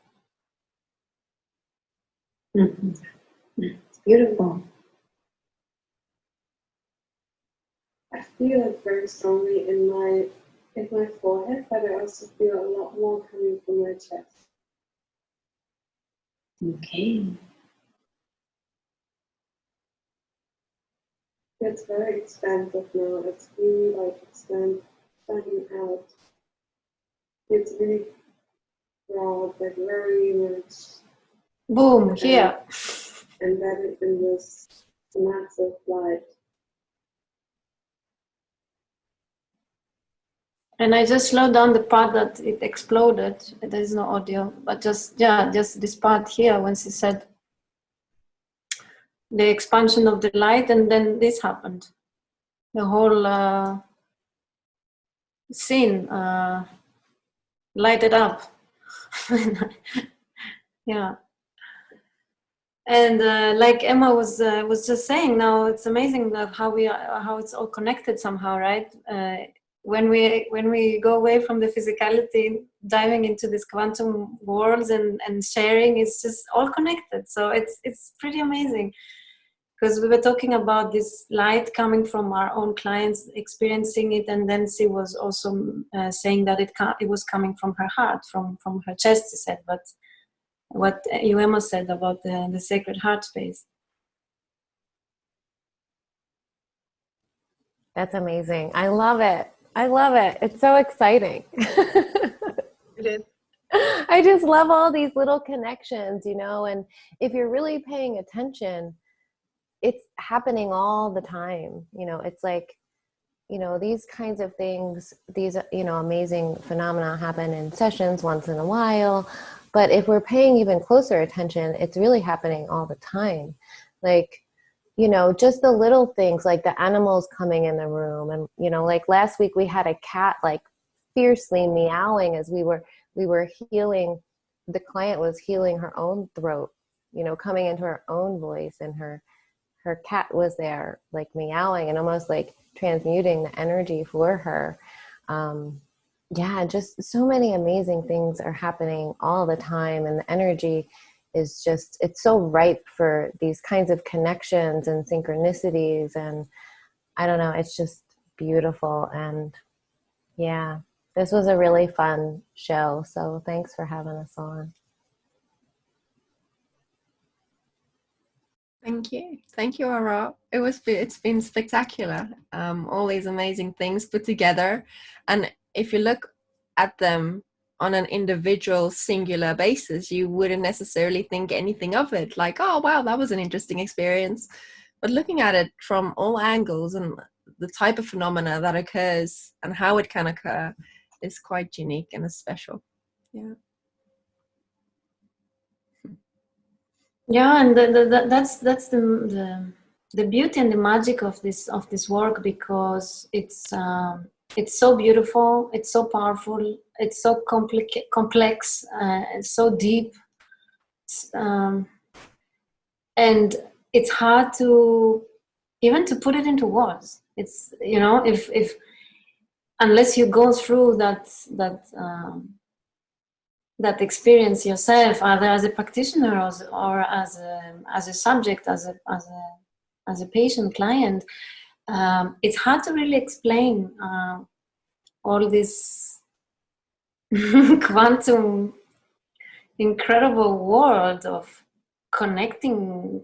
It's beautiful. I feel it very strongly in my forehead, but I also feel a lot more coming from my chest. Okay. It's very expansive now. It's really like expanding out. It's really broad, like very much. Boom, here. Embedded in this massive light. And I just slowed down the part that it exploded. There is no audio, but just this part here when she said the expansion of the light, and then this happened. The whole scene lighted up. Yeah. And like Emma was just saying, now it's amazing how it's all connected somehow, right? When we go away from the physicality, diving into these quantum worlds and sharing, it's just all connected. So it's pretty amazing, because we were talking about this light coming from our own clients experiencing it, and then she was also saying that it was coming from her heart, from her chest, she said. But what you, Emma, said about the sacred heart space. That's amazing. I love it. I love it. It's so exciting. It is. I just love all these little connections, you know, and if you're really paying attention, it's happening all the time. You know, it's like, you know, these kinds of things, these, you know, amazing phenomena happen in sessions once in a while. But if we're paying even closer attention, it's really happening all the time. Like, you know, just the little things like the animals coming in the room. And, you know, like last week we had a cat like fiercely meowing as we were healing. The client was healing her own throat, you know, coming into her own voice, and her cat was there like meowing and almost like transmuting the energy for her. Yeah, just so many amazing things are happening all the time, and the energy is just, it's so ripe for these kinds of connections and synchronicities, and I don't know, it's just beautiful. And yeah, this was a really fun show, so thanks for having us on. Thank you, Hara. It's been spectacular. All these amazing things put together, and if you look at them on an individual singular basis, you wouldn't necessarily think anything of it, like, oh wow, that was an interesting experience. But looking at it from all angles and the type of phenomena that occurs and how it can occur is quite unique and special. Yeah. Yeah, and that's the beauty and the magic of this work, because it's so beautiful, it's so powerful, it's so complex, it's so deep, and it's hard to even to put it into words. It's, you know, if unless you go through that experience yourself, either as a practitioner or as a subject, as a patient, client, it's hard to really explain all this quantum incredible world of connecting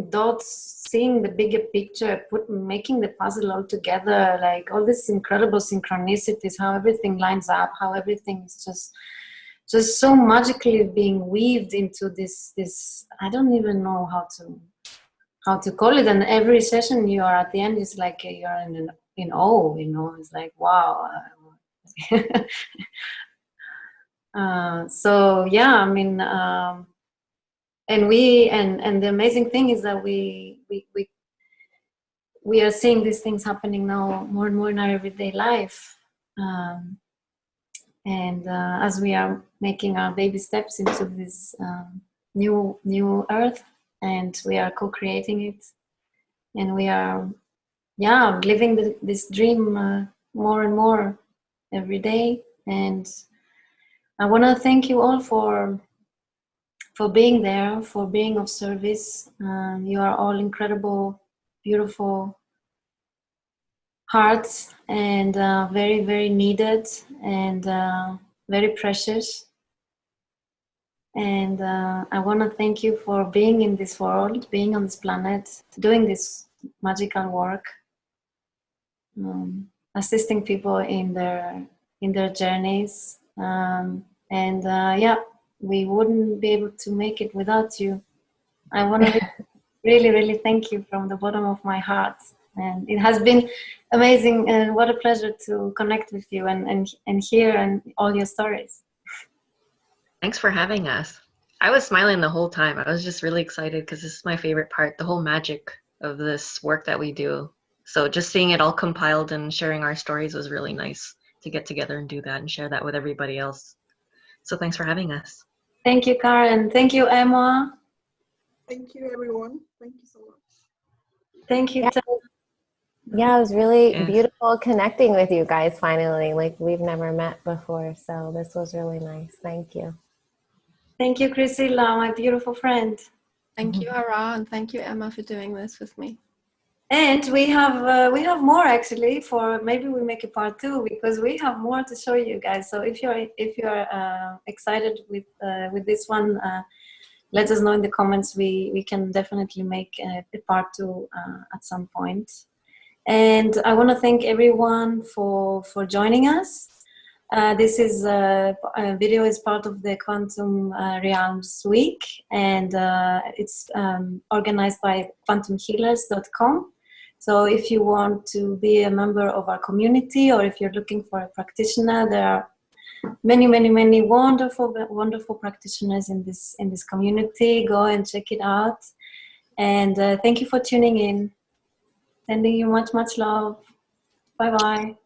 dots, seeing the bigger picture, making the puzzle all together, like all this incredible synchronicities, how everything lines up, how everything is just so magically being weaved into this I don't even know how to call it. And every session you are at the end is like you're in awe, you know. It's like, wow. So yeah, I mean, and the amazing thing is that we are seeing these things happening now more and more in our everyday life. And as we are making our baby steps into this new earth, and we are co-creating it, and we are living this dream more and more every day. And I want to thank you all for being there, for being of service. You are all incredible, beautiful hearts, and very, very needed, and very precious. And I want to thank you for being in this world, being on this planet, doing this magical work, assisting people in their journeys. We wouldn't be able to make it without you. I want to really, really thank you from the bottom of my heart. And it has been amazing, and what a pleasure to connect with you and hear and all your stories. Thanks for having us. I was smiling the whole time. I was just really excited because this is my favorite part, the whole magic of this work that we do. So just seeing it all compiled and sharing our stories was really nice to get together and do that and share that with everybody else. So thanks for having us. Thank you, Karen. Thank you, Emma. Thank you, everyone. Thank you so much. Thank you. Yeah, it was really beautiful connecting with you guys finally. Like, we've never met before, so this was really nice. Thank you. Thank you, Chrysilla, my beautiful friend. Thank you, Hara, and thank you, Emma, for doing this with me. And we have more actually. For maybe we make a part 2 because we have more to show you guys. So if you're excited with this one, let us know in the comments. We can definitely make a part 2 at some point. And I want to thank everyone for joining us. This is a video is part of the Quantum Realms Week, and it's organized by quantumhealers.com. So if you want to be a member of our community, or if you're looking for a practitioner, there are many, many, many wonderful, wonderful practitioners in this community. Go and check it out. And thank you for tuning in. Sending you much, much love. Bye-bye.